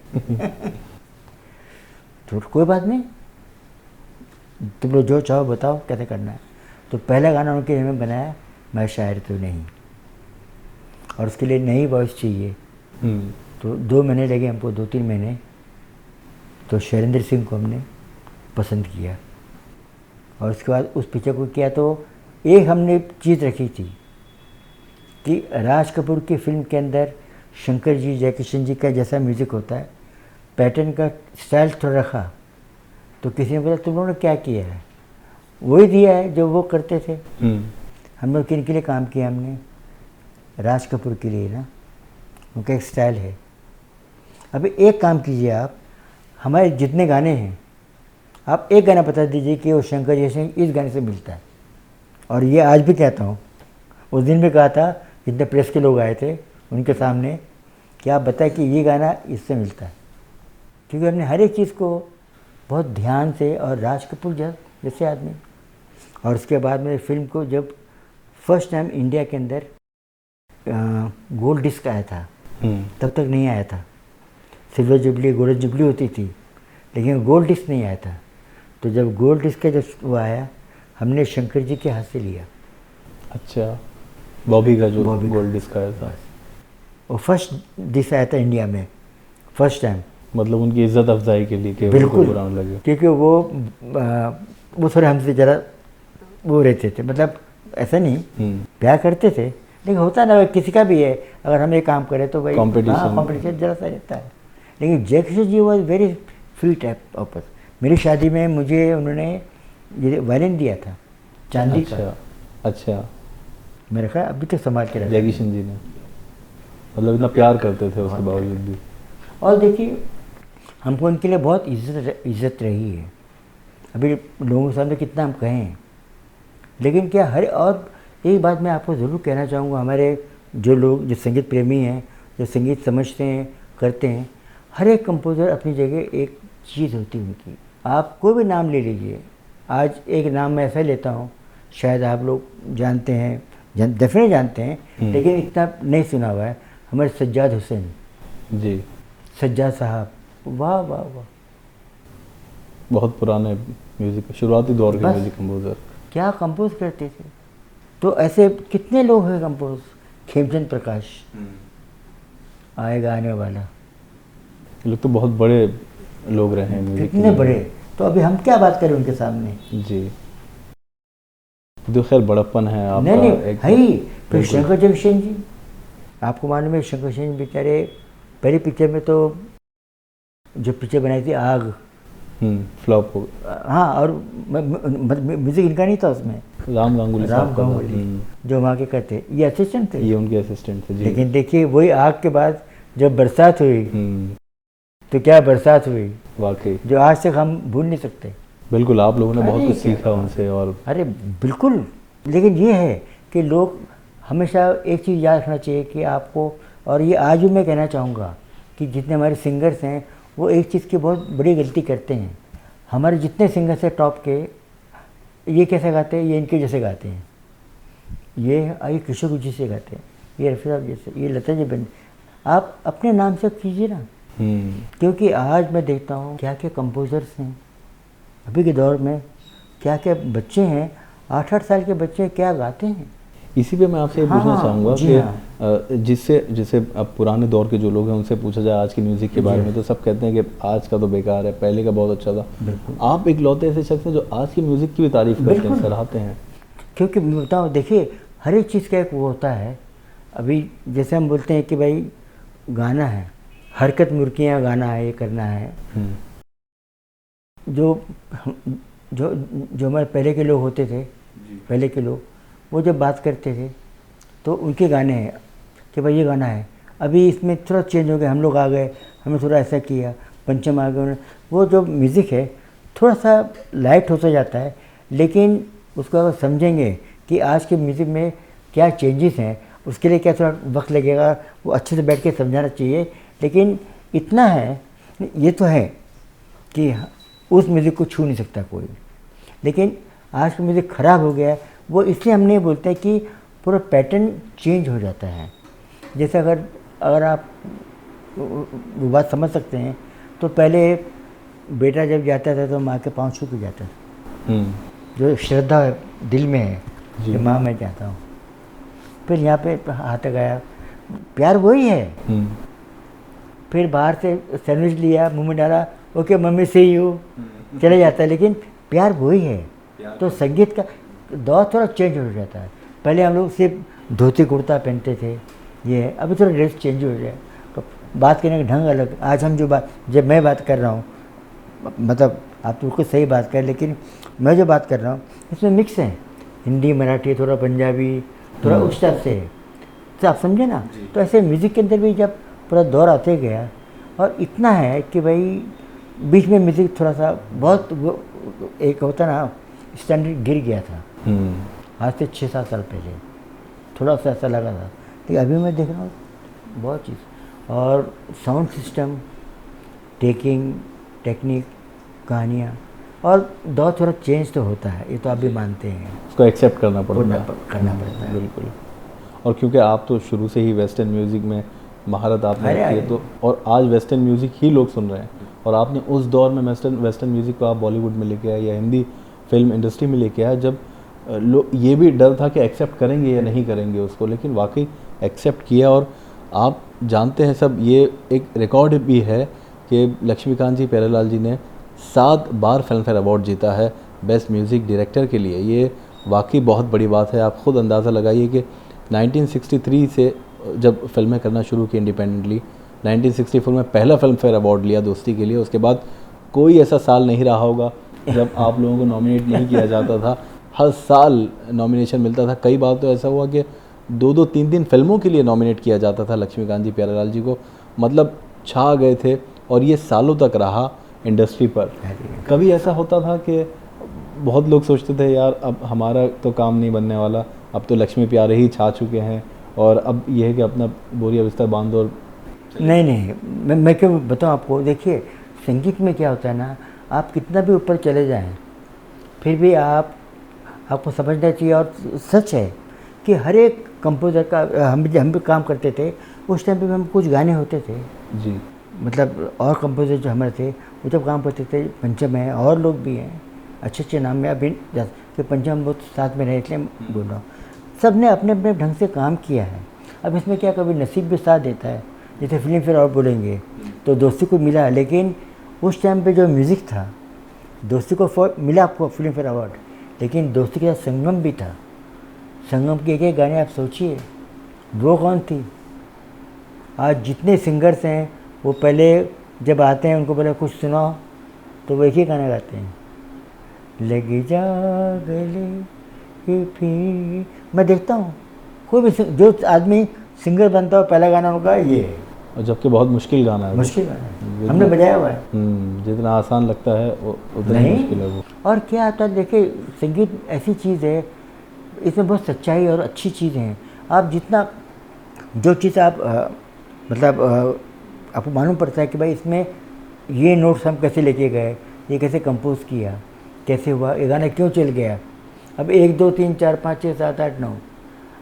तो कोई बात नहीं, तुम लोग जो चाहो बताओ कैसे करना है। तो पहला गाना उनके में बनाया, मैं शायर तो नहीं, और उसके लिए नई वॉइस चाहिए। तो 2 महीने लगे हमको, 2-3 महीने। तो शैलेंद्र सिंह को हमने पसंद किया, और उसके बाद उस पिक्चर को किया। तो एक हमने चीज़ रखी थी कि राज कपूर की फिल्म के अंदर शंकर जी, जय किशन जी का जैसा म्यूज़िक होता है, पैटर्न का स्टाइल थोड़ा रखा। तो किसी ने बोला तुम लोगों ने क्या किया है? वही दिया है जो वो करते थे। हम लोग किन के लिए काम किया हमने? राज कपूर के लिए ना, उनका एक स्टाइल है। अभी एक काम कीजिए आप, हमारे जितने गाने हैं, आप एक गाना बता दीजिए कि वो शंकर जी से इस गाने से मिलता है। और ये आज भी कहता हूँ, उस दिन भी कहा था, जितने प्रेस के लोग आए थे उनके सामने, कि आप बताएं कि ये गाना इससे मिलता है। क्योंकि हमने हर एक चीज़ को बहुत ध्यान से, और राज कपूर जैसे आदमी। और उसके बाद में फिल्म को जब फर्स्ट टाइम इंडिया के अंदर गोल्ड डिस्क आया था, तब तक नहीं आया था। सिल्वर जुबली, गोल्डन जुबली होती थी, लेकिन गोल्ड डिस्क नहीं आया था। तो जब गोल्ड डिस्क का जब वो आया, हमने शंकर जी के हाथ से लिया। अच्छा, बॉबी का जो गोल्ड डिस्क आया था, वो फर्स्ट डिस्क आया था इंडिया में, फर्स्ट टाइम। मतलब उनकी इज्जत अफजाई के लिए कि बिल्कुल, बुरा न लगे। क्योंकि वो थोड़े हमसे ज़रा वो रहते थे, मतलब ऐसा नहीं, प्यार करते थे, लेकिन होता ना किसी का भी है, अगर हम एक काम करें तो भाई कॉम्पिटिशन जरा सा रहता है। लेकिन Jai Kishan ji was very free type of person. मेरी शादी में मुझे उन्होंने ये वायलिन दिया था, चांदी का। अच्छा, मेरे ख्याल अभी तक संभाल के रखा। जय किशन जी ने, मतलब इतना प्यार करते थे उसके बावजूद भी। और देखिए, हमको उनके लिए बहुत इज्जत रही है। अभी लोगों के सामने कितना हम कहें, लेकिन क्या हर, और एक बात मैं आपको ज़रूर कहना चाहूँगा, हमारे जो लोग जो संगीत प्रेमी हैं, जो संगीत समझते हैं, करते हैं, हर एक कंपोज़र अपनी जगह एक चीज़ होती है उनकी। आप कोई भी नाम ले लीजिए, आज एक नाम मैं ऐसा लेता हूँ, शायद आप लोग जानते हैं, डेफिनेटली जानते हैं, लेकिन इतना नहीं सुना हुआ है, हमारे सज्जाद हुसैन जी, सज्जाद साहब, वाह वाह वाह, बहुत पुराने म्यूज़िक, शुरुआती दौर के म्यूज़िक कंपोज़र, क्या कंपोज करते थे। तो ऐसे कितने लोग हैं कंपोज, खेमचंद प्रकाश, आएगा आने वाला, ये लोग तो बहुत बड़े लोग रहे हैं म्यूज़िक, कितने बड़े। तो अभी हम क्या बात करें उनके सामने? जी, तो खैर बड़प्पन है आपका। नहीं है ही। फिर शंकर जयकिशन जी, आपको मालूम है शंकर जयकिशन बेचारे पहली पिक्चर में तो जो पिक्चर बनाई थी आग, फ्लॉप हो। हाँ, और म्यूजिक इनका नहीं था उसमें, राम गांगुली जो वहाँ के करते, ये असिस्टेंट थे, ये उनके असिस्टेंट थे जी। लेकिन देखिए वही आग के बाद जब बरसात हुई, तो क्या बरसात हुई वाकई, जो आज तक हम भूल नहीं सकते। बिल्कुल, आप लोगों ने बहुत कुछ सीखा उनसे। और अरे बिल्कुल, लेकिन ये है कि लोग हमेशा एक चीज़ याद रखना चाहिए कि आपको, और ये आज भी मैं कहना चाहूँगा कि जितने हमारे सिंगर्स हैं, वो एक चीज़ की बहुत बड़ी गलती करते हैं। हमारे जितने सिंगर्स हैं टॉप के, ये कैसे गाते हैं, ये इनके जैसे गाते हैं, ये किशोर जी से गाते हैं, ये रफ़ी साहब जैसे, ये लता जी बन, आप अपने नाम से कीजिए ना। क्योंकि आज मैं देखता हूँ क्या क्या कंपोज़र्स हैं अभी के दौर में, क्या क्या बच्चे हैं, 8-8 साल के बच्चे क्या गाते हैं। इसी पे मैं आपसे ये हाँ, पूछना हाँ, चाहूँगा जी कि हाँ। जिससे जैसे अब पुराने दौर के जो लोग हैं उनसे पूछा जाए आज की म्यूज़िक के बारे में तो सब कहते हैं कि आज का तो बेकार है, पहले का बहुत अच्छा था। बिल्कुल। आप एक लौते ऐसे शख्स हैं जो आज की म्यूज़िक की भी तारीफ़ करते हैं, बिल्कुल। सराहते हैं। क्योंकि मैं बताऊँ, देखिए हर एक चीज़ का एक वो होता है। अभी जैसे हम बोलते हैं कि भाई गाना है, हरकत मुर्गियाँ गाना है, ये करना है। जो जो जो हमारे पहले के लोग होते थे, पहले के लोग वो जब बात करते थे तो उनके गाने हैं कि भाई ये गाना है। अभी इसमें थोड़ा चेंज हो गया, हम लोग आ गए, हमने थोड़ा ऐसा किया, पंचम आ गए। वो जो म्यूज़िक है थोड़ा सा लाइट होता जाता है, लेकिन उसको अगर समझेंगे कि आज के म्यूज़िक में क्या चेंजेस हैं, उसके लिए क्या थोड़ा वक्त लगेगा, वो अच्छे से बैठ के समझाना चाहिए। लेकिन इतना है, ये तो है कि उस म्यूज़िक को छू नहीं सकता कोई। लेकिन आज का म्यूज़िक ख़राब हो गया है, वो इसलिए हम नहीं बोलते कि पूरा पैटर्न चेंज हो जाता है। जैसे अगर आप वो बात समझ सकते हैं, तो पहले बेटा जब जाता था तो माँ के पाँव छू के जाता था, जो श्रद्धा दिल में है कि माँ मैं जाता हूँ। फिर यहाँ पे हाथ लगाया, प्यार वही है। फिर बाहर से सैंडविच लिया, मुंह में डाला, ओके मम्मी से यू, चले जाता है, लेकिन प्यार वही है। तो संगीत का दौर थोड़ा चेंज हो जाता है। पहले हम लोग सिर्फ धोती कुर्ता पहनते थे, ये है। अभी थोड़ा ड्रेस चेंज हो जाए, तो बात करने का ढंग अलग। आज हम जब मैं बात कर रहा हूँ, मतलब आप तो बिल्कुल सही बात कर, लेकिन मैं जो बात कर रहा हूँ इसमें मिक्स है, हिंदी मराठी, थोड़ा पंजाबी, थोड़ा उस टाइप से है। तो आप समझे ना। तो ऐसे म्यूज़िक के अंदर भी जब पूरा दौर आते गया, और इतना है कि भाई बीच में म्यूज़िक थोड़ा सा बहुत वो एक होता ना स्टैंडर्ड गिर गया था आज से 6-7 साल पहले, थोड़ा सा ऐसा लगा था। लेकिन अभी मैं देख रहा हूँ बहुत चीज़, और साउंड सिस्टम, टेक्निक, कहानियाँ, और दौर थोड़ा चेंज तो होता है, ये तो आप भी मानते हैं। उसको एक्सेप्ट करना पड़ता है। बिल्कुल। और क्योंकि आप तो शुरू से ही वेस्टर्न म्यूज़िक में महारत आपने रखी है, तो और आज वेस्टर्न म्यूज़िक ही लोग सुन रहे हैं, और आपने उस दौर में वेस्टर्न म्यूज़िक को आप बॉलीवुड में लेके आए या हिंदी फिल्म इंडस्ट्री में लेके आए, जब लोग ये भी डर था कि एक्सेप्ट करेंगे या नहीं करेंगे उसको, लेकिन वाकई एक्सेप्ट किया। और आप जानते हैं सब, ये एक रिकॉर्ड भी है कि लक्ष्मीकांत जी प्यारेलाल जी ने 7 बार फिल्म फेयर अवार्ड जीता है बेस्ट म्यूज़िक डायरेक्टर के लिए। ये वाकई बहुत बड़ी बात है। आप ख़ुद अंदाज़ा लगाइए कि 1963 से जब फिल्में करना शुरू की इंडिपेंडेंटली, 1964 में पहला फिल्म फेयर अवार्ड लिया दोस्ती के लिए। उसके बाद कोई ऐसा साल नहीं रहा होगा जब आप लोगों को नॉमिनेट नहीं किया जाता था, हर साल नॉमिनेशन मिलता था। कई बार तो ऐसा हुआ कि 2-2, 3-3 फिल्मों के लिए नॉमिनेट किया जाता था लक्ष्मीकांत जी प्यारेलाल जी को, मतलब छा गए थे, और ये सालों तक रहा इंडस्ट्री पर। कभी ऐसा होता था कि बहुत लोग सोचते थे यार अब हमारा तो काम नहीं बनने वाला, अब तो लक्ष्मी प्यारे ही छा चुके हैं, और अब ये है कि अपना बोरिया बिस्तर बांध दो। नहीं, मैं क्यों बताऊँ आपको। देखिए संगीत में क्या होता है ना, आप कितना भी ऊपर चले जाएं, फिर भी आपको समझना चाहिए। और सच है कि हर एक कंपोज़र का, हम भी काम करते थे उस टाइम पे, हम कुछ गाने होते थे जी, मतलब और कंपोज़र जो हमारे थे वो जब काम करते थे, पंचम है और लोग भी हैं अच्छे नाम में, अभी कि पंचम बहुत साथ में रहे, इसलिए बोल रहा हूँ। सब ने अपने अपने ढंग से काम किया है। अब इसमें क्या, कभी नसीब भी साथ देता है, जैसे फिल्म फेयर और बोलेंगे तो दोस्ती को मिला, लेकिन उस टाइम पे जो म्यूज़िक था, दोस्ती को मिला आपको फिल्म फेयर अवार्ड, लेकिन दोस्ती के साथ संगम भी था। संगम के एक गाने आप सोचिए, वो कौन थी। आज जितने सिंगर्स हैं वो पहले जब आते हैं उनको पहले कुछ सुनाओ तो वो एक ही गाना गाते हैं, लगी जा गले कि फिर। मैं देखता हूँ कोई भी जो आदमी सिंगर बनता हो पहला गाना उनका ये है, और जबकि बहुत मुश्किल गाना है, मुश्किल गाना है, हमने बजाया हुआ है। जितना आसान लगता है उतना ही मुश्किल है वो। और क्या आता है, देखिए संगीत ऐसी चीज़ है, इसमें बहुत सच्चाई और अच्छी चीज़ें हैं। आप जितना जो चीज़ आप मतलब आपको मालूम पड़ता है कि भाई इसमें ये नोट्स हम कैसे लेके गए, ये कैसे कंपोज किया, कैसे हुआ, ये गाना क्यों चल गया। अब 1 2 3 4 5 6 7 8 9,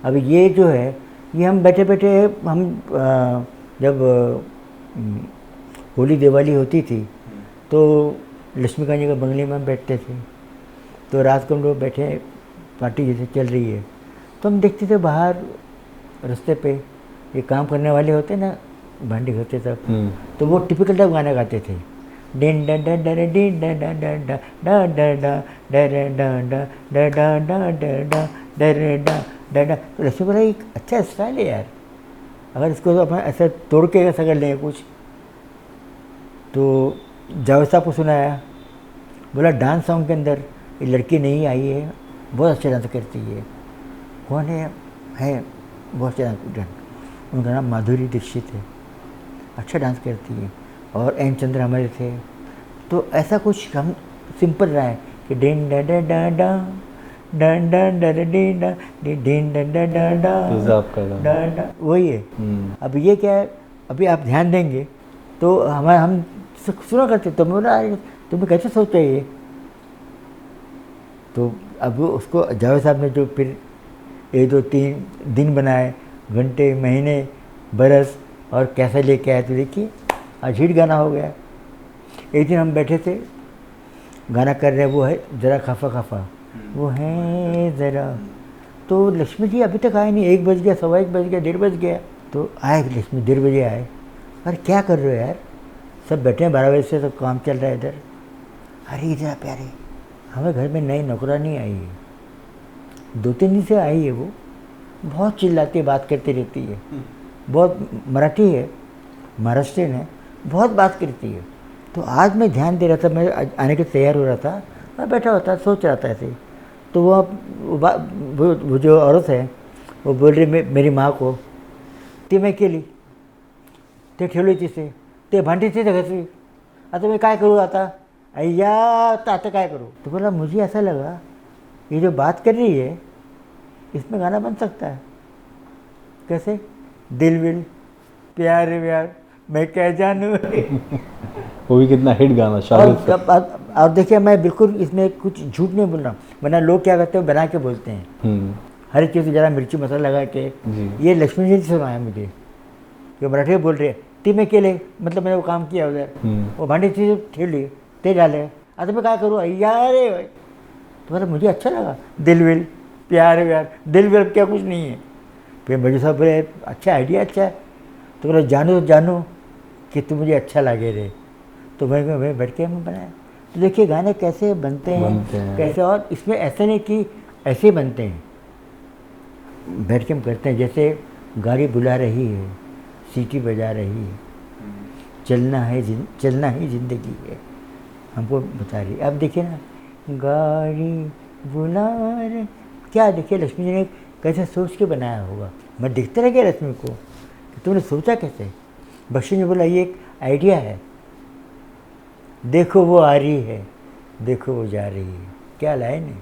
अब ये जो है ये हम बैठे बैठे हम जब होली दिवाली होती थी तो लक्ष्मीकांत जी के बंगले में हम बैठते थे, तो रात को हम लोग बैठे, पार्टी जैसे चल रही है, तो तो हम देखते थे बाहर रास्ते पे ये काम करने वाले होते ना, भांडी होते सब, तो वो टिपिकल टाइप गाना गाते थे, डिन डा डा डा डिन डा डा डा डा डा डा डा डा डा डा डा डा डा डा डा डा डा डा डा। तो लक्ष्मी बोला एक अच्छा स्टाइल है यार, अगर इसको तो अपन ऐसा तोड़ के ऐसा कर लेंगे कुछ। तो जावेद साहब को सुनाया, बोला डांस सॉन्ग के अंदर ये लड़की नहीं आई है, बहुत अच्छा डांस करती है। कौन है बहुत अच्छा डांस, उनका नाम माधुरी दीक्षित है, अच्छा डांस करती है। और एन चंद्र हमारे थे। तो ऐसा कुछ हम सिंपल रहा है कि डिन डा डा डा डा डन डन डा डिन डा डिन डा डा डा डा डा, वही है। अब ये क्या है, अभी आप ध्यान देंगे तो हम सुना करते, तो बोला तुम्हें कैसे सोचा ये। तो अब उसको जावेद साहब ने जो फिर 1 2 3 दिन बनाए, घंटे, महीने, बरस, और कैसा लेके आए, तो देखिए आज हिट गाना हो गया। एक दिन हम बैठे थे गाना कर रहे हैं, वो है ज़रा खफा खफा, वो है ज़रा, तो लक्ष्मी जी अभी तक आए नहीं, 1 बज गया, 1:15 बज गया, 1:30 बज गया। तो आए लक्ष्मी, 1:30 बजे आए। अरे क्या कर रहे हो यार, सब बैठे हैं 12 बजे से, सब काम चल रहा है इधर। अरे इधर प्यारे, हमें घर में नई नौकरानी आई है, 2-3 दिन से आई है, वो बहुत चिल्लाती है, बात करती रहती है, बहुत मराठी है, महाराष्ट्रियन है, बहुत बात करती है। तो आज मैं ध्यान दे रहा था, मैं आने के तैयार हो रहा था, मैं बैठा होता सोच रहा था ऐसे, तो वो जो औरत है वो बोल रही मेरी माँ को, ती मैं केली ते ठेवली तिथे, ते भांडी तिथे घातली, आता मैं काय करूँ, आता काय करूँ। तो बोला मुझे ऐसा लगा ये जो बात कर रही है इसमें गाना बन सकता है। कैसे, दिल विल प्यार व्यार मैं क्या जानूँ वो भी कितना हिट गाना शायद। और देखिए मैं बिल्कुल इसमें कुछ झूठ नहीं बोल रहा हूँ, वरना लोग क्या करते हैं बना के बोलते हैं, हर एक चीज़ ज़रा मिर्ची मसाला लगा के। ये लक्ष्मी जी से सुनाया मुझे कि मराठी में बोल रहे ती में केले, मतलब मैंने वो काम किया उधर, वो भांडी चीज़ ठेली ते डाले, अब मैं क्या करूँ यार भाई। तो बोला मुझे अच्छा लगा, दिल विल प्यार व्यार, दिल विल क्या कुछ नहीं है। फिर मुझे सब बोले अच्छा आइडिया अच्छा है। तो बोला जानो कि तू मुझे अच्छा लगे रे। तो मैं बैठ के हम बनाया। तो देखिए गाने कैसे बनते हैं कैसे, और इसमें ऐसा नहीं कि ऐसे बनते हैं, बैठ के हम करते हैं। जैसे गाड़ी बुला रही है, सीटी बजा रही है, चलना ही जिंदगी है, हमको बता रही है। अब देखिए ना, गाड़ी बुला रही, क्या देखिए लक्ष्मी जी ने कैसे सोच के बनाया होगा। मैं देखते रह गया लक्ष्मी को कि तुमने सोचा कैसे। बख्शी ने बोला ये एक आइडिया है, देखो वो आ रही है, देखो वो जा रही है, क्या लाइन है।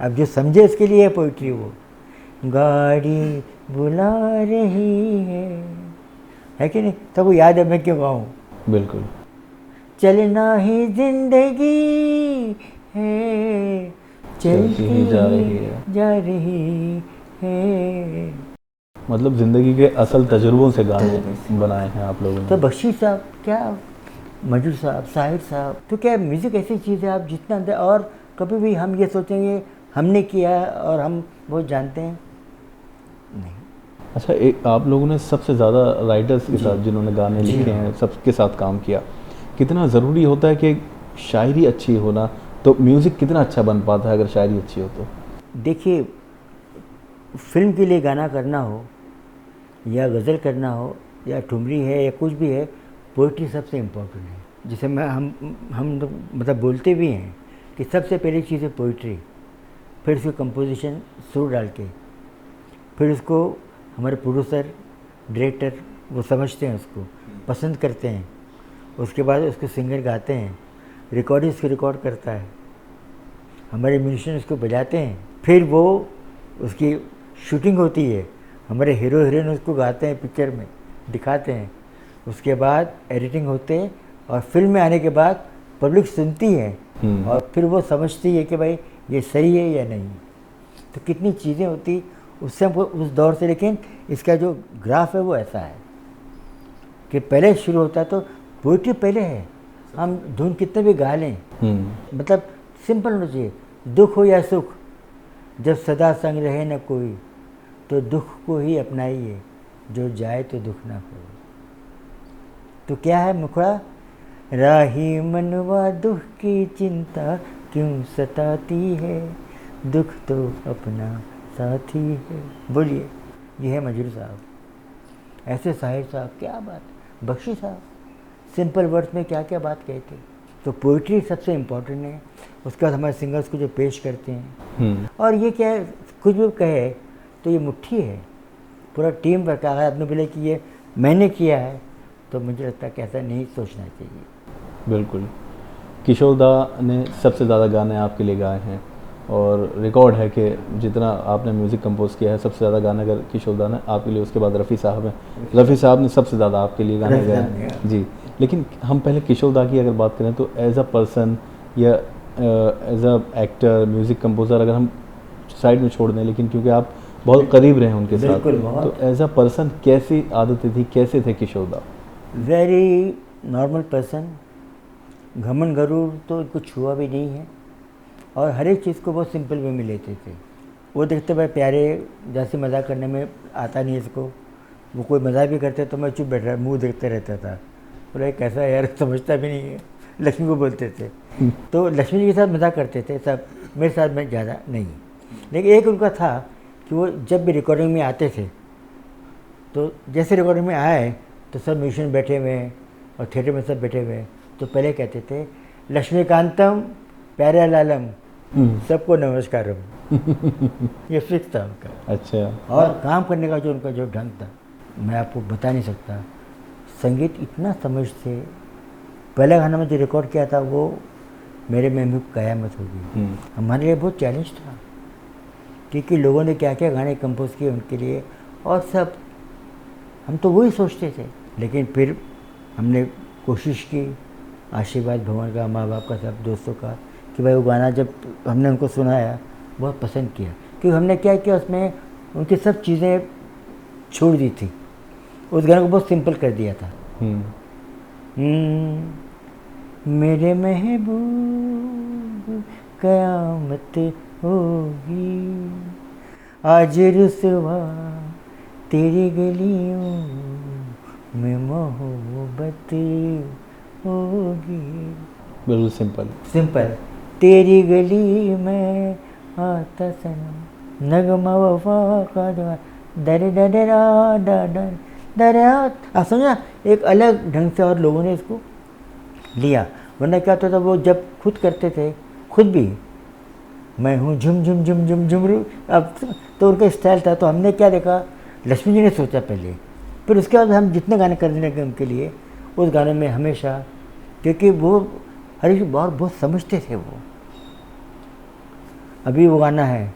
अब जो समझे उसके लिए है पोइट्री। वो गाड़ी बुला रही है कि नहीं, तब वो याद है, मैं क्यों गाऊँ। बिल्कुल, चलना ही जिंदगी है, चलती जा रही है। मतलब ज़िंदगी के असल तजुर्बों से गाने बनाए हैं आप लोगों ने। तो बख्शी साहब क्या, मजूर साहब, साहिर साहब, तो क्या म्यूज़िक ऐसी चीज़ है आप जितना अंदर, और कभी भी हम ये सोचेंगे हमने किया और हम बहुत जानते हैं नहीं। अच्छा, आप लोगों ने सबसे ज़्यादा राइटर्स के साथ जिन्होंने गाने लिखे हैं सबके साथ काम किया, कितना ज़रूरी होता है कि शायरी अच्छी होना, तो म्यूज़िक कितना अच्छा बन पाता है अगर शायरी अच्छी हो तो। देखिए फिल्म के लिए गाना करना हो या गज़ल करना हो या ठुमरी है या कुछ भी है, पोइट्री सबसे इम्पोर्टेंट है। जिसे हम तो मतलब बोलते भी हैं कि सबसे पहली चीज़ है पोइट्री, फिर उसको कंपोजिशन सुर डाल के, फिर उसको हमारे प्रोड्यूसर डायरेक्टर वो समझते हैं, उसको पसंद करते हैं, उसके बाद उसको सिंगर गाते हैं, रिकॉर्डिंग उसको रिकॉर्ड करता है, हमारे म्यूजिशियन उसको बजाते हैं, फिर वो उसकी शूटिंग होती है, हमारे हीरो हीरोइन उसको गाते हैं, पिक्चर में दिखाते हैं, उसके बाद एडिटिंग होते हैं, और फिल्म में आने के बाद पब्लिक सुनती है और फिर वो समझती है कि भाई ये सही है या नहीं। तो कितनी चीज़ें होती उससे हमको उस दौर से। लेकिन इसका जो ग्राफ है वो ऐसा है कि पहले शुरू होता है तो पोइट्री पहले है, हम धुन कितने भी गा लें, मतलब सिंपल होना चाहिए, दुख हो या सुख, जब सदा संग रहे न कोई तो दुख को ही अपनाइए, जो जाए तो दुख ना हो। तो क्या है मुखड़ा, राही मनवा दुख की चिंता क्यों सताती है, दुख तो अपना साथी है। बोलिए, ये है मजरू साहब। ऐसे साहिर साहब, क्या बात, बख्शी साहब, सिंपल वर्ड्स में क्या क्या बात कहते। तो पोइट्री सबसे इम्पोर्टेंट है। उसके बाद हमारे सिंगर्स को जो पेश करते हैं, और ये क्या है, कुछ भी कहे तो ये मुट्ठी है, पूरा टीम वर्क। अगर आपने बोले कि ये मैंने किया है तो मुझे लगता है कि ऐसा नहीं सोचना चाहिए। बिल्कुल। किशोर दा ने सबसे ज़्यादा गाने आपके लिए गाए हैं और रिकॉर्ड है कि जितना आपने म्यूज़िक कंपोज किया है सबसे ज़्यादा गाने अगर किशोर दा ने आपके लिए, उसके बाद रफ़ी साहब हैं। रफ़ी साहब ने सबसे ज़्यादा आपके लिए गाने गाए हैं जी। लेकिन हम पहले किशोर दा की अगर बात करें तो एज अ पर्सन या as a actor, music composer अगर हम साइड में छोड़ दें, लेकिन क्योंकि आप बहुत करीब रहे हैं उनके साथ, तो एज अ पर्सन कैसी आदतें थी, कैसे थे किशोर दा? Very normal person. घमंड गरूर तो इनको छुआ भी नहीं है, और हर एक चीज़ को बहुत सिंपल वे में लेते थे। वो देखते भाई प्यारे, जैसे मजाक करने में आता नहीं इसको, वो कोई मजाक भी करते तो मैं चुप बैठ रहा, मुंह देखते रहता था। बोला कैसा यार, समझता भी नहीं है। लक्ष्मी को बोलते थे। तो लक्ष्मी जी के साथ मजाक करते थे सब, मेरे साथ में ज़्यादा नहीं। लेकिन एक उनका था कि वो जब भी रिकॉर्डिंग में आते थे तो जैसे रिकॉर्डिंग में आए तो सब म्यूजिशियन बैठे हुए हैं और थिएटर में सब बैठे हुए हैं, तो पहले कहते थे लक्ष्मीकांतम प्यारे लालम सबको नमस्कारम। ये फिक्स था उनका। अच्छा। और काम करने का जो उनका जो ढंग था, मैं आपको बता नहीं सकता। संगीत इतना समझ थे। पहला गाना में जो रिकॉर्ड किया था वो मेरे महबूब कयामत होगी, हमारे लिए बहुत चैलेंज था, क्योंकि लोगों ने क्या क्या गाने कंपोज किए उनके लिए, और सब हम तो वही सोचते थे। लेकिन फिर हमने कोशिश की, आशीर्वाद भवन का, माँ बाप का, सब दोस्तों का, कि भाई वो गाना जब हमने उनको सुनाया बहुत पसंद किया, क्योंकि हमने क्या किया उसमें उनकी सब चीज़ें छोड़ दी थी, उस गाने को बहुत सिंपल कर दिया था। मेरे महबूब कयामत होगी, आज रुसवा तेरी गलियों में मोहब्बत होगी। बिल्कुल सिंपल सिंपल। तेरी गली में आता सनम नगमा वफा का दर दरा डर दरा। आप समझा, एक अलग ढंग से और लोगों ने इसको लिया। वरना क्या होता था, वो जब खुद करते थे, खुद भी मैं हूँ झुम झुम झुम झुम झुमरू, अब तो उनका स्टाइल था। तो हमने क्या देखा, लक्ष्मी जी ने सोचा पहले, फिर उसके बाद हम जितने गाने करने लगे उनके लिए, उस गाने में हमेशा, क्योंकि वो हर एक बार बहुत समझते थे वो। अभी वो गाना है,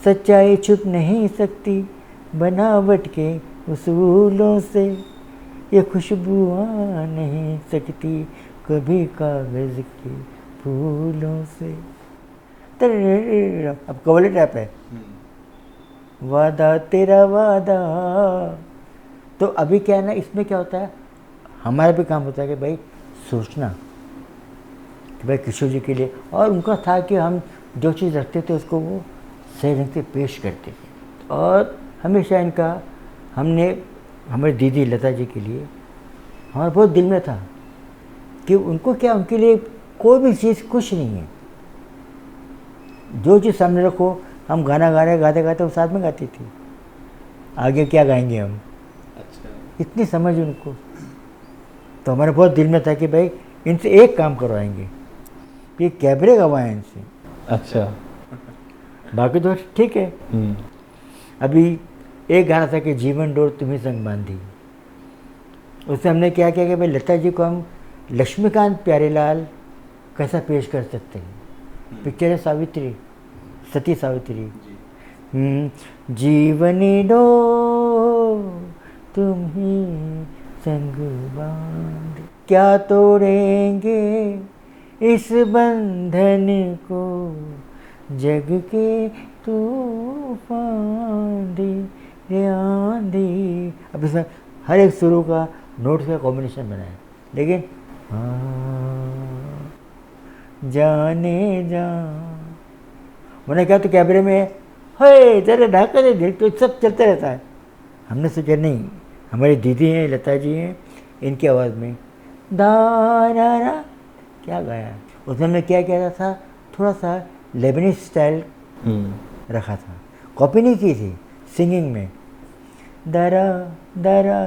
सच्चाई छुप नहीं सकती बनावट के उसूलों से, ये खुशबू आ नहीं सकती कभी कागज़ के फूलों से। अब कवले टैप है, वादा तेरा वादा। तो अभी क्या है ना, इसमें क्या होता है, हमारा भी काम होता है कि भाई सोचना कि भाई किशोर जी के लिए, और उनका था कि हम जो चीज़ रखते थे उसको वो सही ढंग से पेश करते थे। और हमेशा इनका, हमने हमारी दीदी लता जी के लिए हमारे बहुत दिल में था कि उनको क्या, उनके लिए कोई भी चीज़ कुछ नहीं है, जो चीज़ सामने रखो। हम गाना गा रहे, गाते गाते वो साथ में गाती थी, आगे क्या गाएंगे हम। अच्छा। इतनी समझ उनको। तो हमारे बहुत दिल में था कि भाई इनसे एक काम करवाएंगे, ये कैबरे गवाएं इनसे। अच्छा। बाकी तो ठीक है। अभी एक गाना था कि जीवन डोर तुम्हें संग बांधी, उसमें हमने क्या किया कि भाई लता जी को हम लक्ष्मीकांत प्यारेलाल कैसा पेश कर सकते हैं। पिक्चर है सावित्री, सती सावित्री। जीवन डोर तुम ही संग बांध, क्या तोड़ेंगे इस बंधन को, जग के तूफान रे आंधी। अब इसमें हर एक सुरों का, नोट्स का कॉम्बिनेशन बनाया, लेकिन हाँ जाने जा, मैंने कहा तो कैमरे में हे जरा ढाका दे देख, तो सब चलता रहता है। हमने सोचा नहीं, हमारी दीदी हैं, लता जी हैं, इनकी आवाज़ में दा क्या गाया। उसमें मैं क्या कह रहा था, थोड़ा सा लेबनीज स्टाइल रखा था, कॉपी नहीं की थी सिंगिंग में, दरा दरा।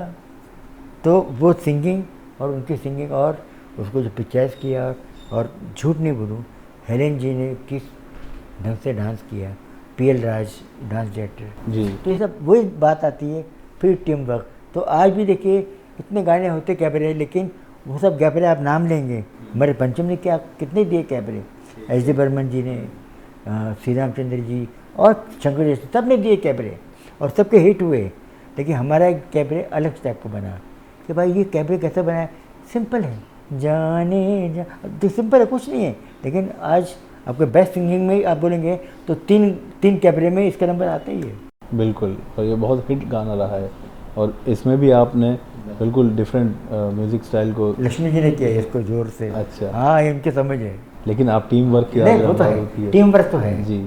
तो वो सिंगिंग और उनकी सिंगिंग और उसको जो पिक्चराइज किया, और झूठ नहीं बोलूँ, हेलेन जी ने किस ढंग से डांस किया, पीएल राज डांस डायरेक्टर जी। तो ये सब वही बात आती है, फिर टीम वर्क। तो आज भी देखिए इतने गाने होते कैबरे, लेकिन वो सब कैबरे आप नाम लेंगे, हमारे पंचम ने क्या कितने दिए कैबरे, एस डी बर्मन जी ने, श्री रामचंद्र जी और शंकर जैसे सब ने दिए कैबरे, और सबके हिट हुए। लेकिन हमारा एक कैबरे अलग टाइप को बना कि भाई ये कैबरे कैसे बना है, सिंपल है, जाने जा, तो सिंपल है, कुछ नहीं है। लेकिन आज आपके बेस्ट सिंगिंग में आप बोलेंगे तो तीन कैबरे में इसका नंबर आता ही है। बिल्कुल, और ये बहुत हिट गाना रहा है, और इसमें भी आपने बिल्कुल डिफरेंट म्यूज़िक स्टाइल को, लक्ष्मी जी ने किया है इसको जोर से। अच्छा। हाँ, ये उनके समझ है। लेकिन आप टीम वर्क की नहीं, वो तो है, टीम वर्क तो है जी।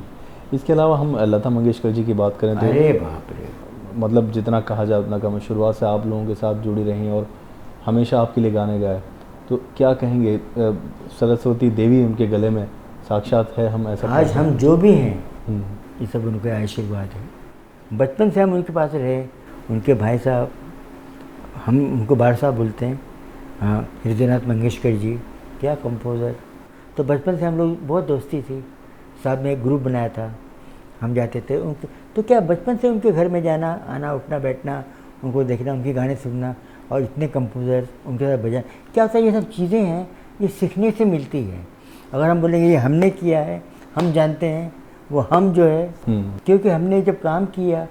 इसके अलावा हम लता मंगेशकर जी की बात करें तो अरे बाप रे, मतलब जितना कहा जाए उतना कम है। शुरुआत से आप लोगों के साथ जुड़ी रही और हमेशा आपके लिए गाने गाए, तो क्या कहेंगे, सरस्वती देवी उनके गले में साक्षात है, हम ऐसा आज हम जो भी हैं हम्म, ये सब उनके आशीर्वाद है। बचपन से हम उनके पास रहे, उनके भाई साहब, हम उनको बार साहब बोलते हैं, हाँ, हृदयनाथ मंगेशकर जी क्या कंपोज़र। तो बचपन से हम लोग बहुत दोस्ती थी, साथ में एक ग्रुप बनाया था, हम जाते थे उनके। तो क्या बचपन से उनके घर में जाना आना, उठना बैठना, उनको देखना, उनके गाने सुनना, और इतने कंपोज़र उनके साथ बजाना, क्या होता है, ये सब चीज़ें हैं ये सीखने से मिलती है। अगर हम बोलेंगे ये हमने किया है, हम जानते हैं, वो हम जो है, क्योंकि हमने जब काम किया,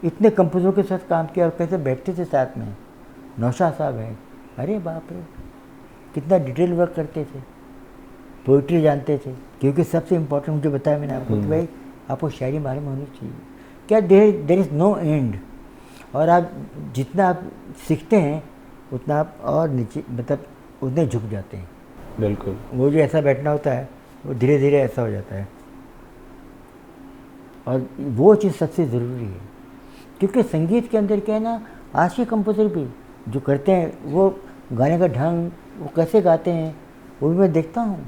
इतने कंपोज़रों के साथ काम किया, और कैसे बैठते थे साथ में, नौशाद साहब हैं, अरे बाप रे, कितना डिटेल वर्क करते थे, पोइट्री जानते थे। क्योंकि सबसे इम्पोर्टेंट मुझे बताया मैंने आपको कि भाई आपको शायरी मालूम होनी चाहिए, क्या देर इज़ नो एंड। और आप जितना आप सीखते हैं उतना आप और नीचे, मतलब उतने झुक जाते हैं। बिल्कुल, वो जो ऐसा बैठना होता है वो धीरे धीरे ऐसा हो जाता है, और वो चीज़ सबसे ज़रूरी है। क्योंकि संगीत के अंदर क्या है ना, आज के कंपोज़र भी जो करते हैं, वो गाने का ढंग, वो कैसे गाते हैं, वो भी मैं देखता हूँ।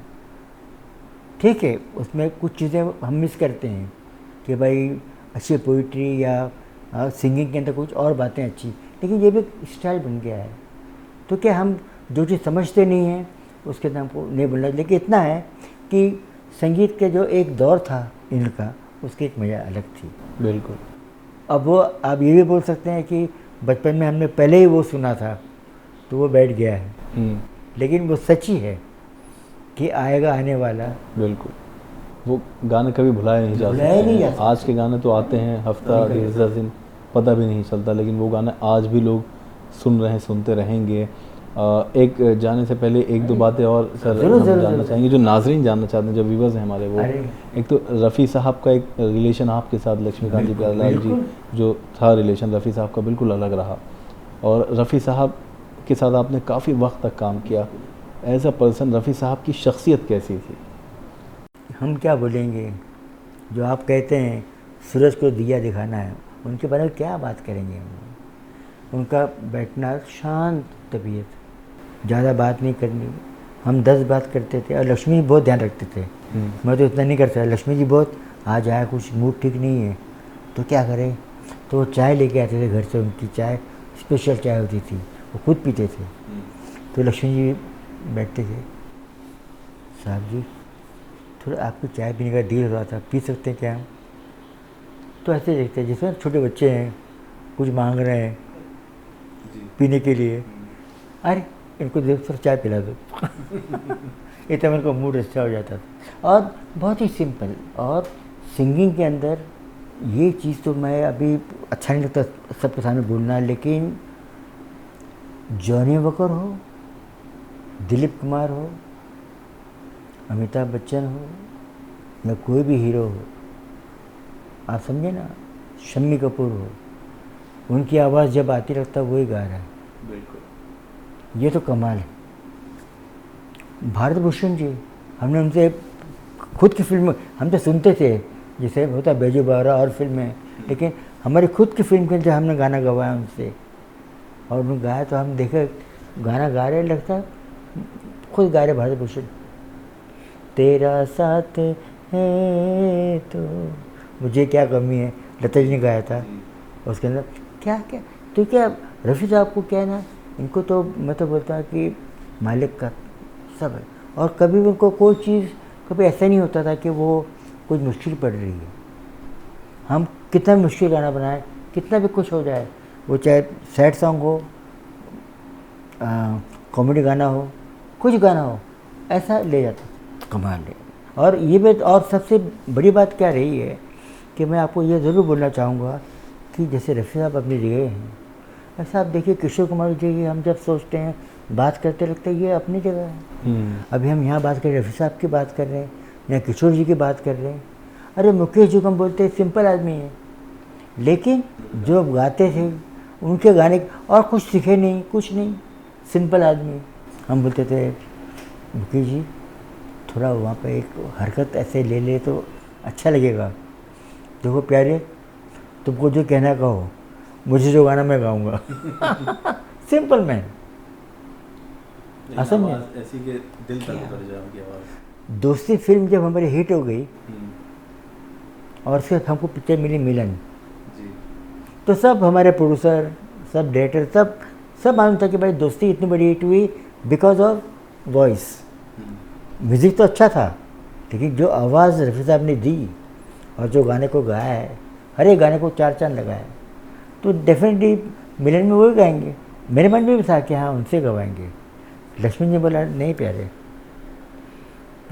ठीक है, उसमें कुछ चीज़ें हम मिस करते हैं कि भाई अच्छी पोइट्री या सिंगिंग के अंदर कुछ और बातें अच्छी, लेकिन ये भी स्टाइल बन गया है। तो क्या हम जो चीज़ समझते नहीं हैं उसके नाम को नहीं बोलना। लेकिन इतना है कि संगीत के जो एक दौर था इनका, उसकी एक मज़ा अलग थी। बिल्कुल। अब वो आप ये भी बोल सकते हैं कि बचपन में हमने पहले ही वो सुना था तो वो बैठ गया है, लेकिन वो सच ही है कि आएगा आने वाला। बिल्कुल, वो गाने कभी भुलाए नहीं जा सकते। आज के गाने तो आते हैं हफ्ता 10 दिन, पता भी नहीं चलता, लेकिन वो गाने आज भी लोग सुन रहे हैं, सुनते रहेंगे। एक जाने से पहले एक दो बातें और सर हम जानना चाहेंगे, जो नाजरीन जानना चाहते हैं, जो व्यूवर्स हैं हमारे, वो एक तो रफ़ी साहब का एक रिलेशन आपके साथ, लक्ष्मीकांत जी प्यारेलाल जी जो था रिलेशन रफ़ी साहब का बिल्कुल अलग रहा, और रफ़ी साहब के साथ आपने काफ़ी वक्त तक काम किया। एज अ पर्सन रफ़ी साहब की शख्सियत कैसी थी? हम क्या बोलेंगे, जो आप कहते हैं सूरज को दिया दिखाना है, उनके बारे में क्या बात करेंगे हम। उनका बैठना शांत तबीयत, ज़्यादा बात नहीं करनी, हम 10 बात करते थे। और लक्ष्मी जी बहुत ध्यान रखते थे, मैं तो इतना नहीं करता। लक्ष्मी जी बहुत, आज आया कुछ मूड ठीक नहीं है तो क्या करें, तो वो चाय लेके आते थे घर से, उनकी चाय स्पेशल चाय होती थी, वो खुद पीते थे। तो लक्ष्मी जी बैठते थे, साहब जी थोड़ा आपको चाय पीने का दिल हो रहा था, पी सकते हैं क्या हम? तो ऐसे देखते हैं जैसे छोटे बच्चे हैं, कुछ मांग रहे हैं पीने के लिए, अरे इनको देख सर चाय पिला दो इतना मेरे को मूड अच्छा हो जाता था। और बहुत ही सिंपल। और सिंगिंग के अंदर ये चीज़ तो मैं अभी अच्छा नहीं लगता सबके सामने बोलना, लेकिन जॉनी वॉकर हो, दिलीप कुमार हो, अमिताभ बच्चन हो, या कोई भी हीरो हो, आप समझे ना, शम्मी कपूर हो, उनकी आवाज़ जब आती लगता वही गा रहा है। बिल्कुल, ये तो कमाल है। भारत भूषण जी, हमने उनसे खुद की फिल्म हम तो सुनते थे, जैसे होता बैजू बावरा और फिल्में, लेकिन हमारी खुद की फिल्म के अंदर हमने गाना गवाया उनसे, और उन्होंने गाया तो हम देखे गाना गा रहे, लगता खुद गा रहे भारत भूषण, तेरा साथ है तो मुझे क्या कमी है, लता जी ने गाया था। उसके अंदर क्या क्या तो क्या रफ़ी साहब को क्या है ना, इनको तो मैं तो बोलता हूँ कि मालिक का सब है, और कभी भी उनको कोई चीज़ कभी ऐसा नहीं होता था कि वो कुछ मुश्किल पड़ रही है। हम कितना मुश्किल गाना बनाए, कितना भी कुछ हो जाए, वो चाहे सैड सॉन्ग हो, कॉमेडी गाना हो, कुछ गाना हो, ऐसा ले जाता, कमाल है। और ये बात, और सबसे बड़ी बात क्या रही है कि मैं आपको ये ज़रूर बोलना चाहूँगा कि जैसे रफ़ी साहब अपनी जगह हैं, ऐसा आप देखिए किशोर कुमार जी की हम जब सोचते हैं, बात करते लगता है ये अपनी जगह है। अभी हम यहाँ बात कर रहे हैं, रफ़ी साहब की बात कर रहे हैं, या किशोर जी की बात कर रहे हैं। अरे मुकेश जी को हम बोलते हैं सिंपल आदमी है, लेकिन जो गाते थे उनके गाने और कुछ सीखे नहीं, कुछ नहीं, सिंपल आदमी। हम बोलते थे मुकेश जी थोड़ा वहाँ पे एक हरकत ऐसे ले ले तो अच्छा लगेगा, देखो प्यारे तुमको जो कहना कहो, मुझे जो गाना मैं गाऊंगा। सिंपल मैन, असल में ऐसी के दिल तक उतर जाए उनकी आवाज़। दोस्ती फिल्म जब हमारी हिट हो गई और उसके बाद हमको पिक्चर मिली मिलन, तो सब हमारे प्रोड्यूसर, सब डायरेक्टर, सब मालूम था कि भाई दोस्ती इतनी बड़ी हिट हुई बिकॉज ऑफ वॉइस। म्यूज़िक तो अच्छा था, लेकिन जो आवाज़ रफ़ी साहब ने दी और जो गाने को गाया है, हर एक गाने को 4 चांद लगाया है, तो डेफिनेटली मिलन में वही गाएंगे। मेरे मन में भी था कि हाँ उनसे गवाएंगे। लक्ष्मण जी बोला नहीं प्यारे,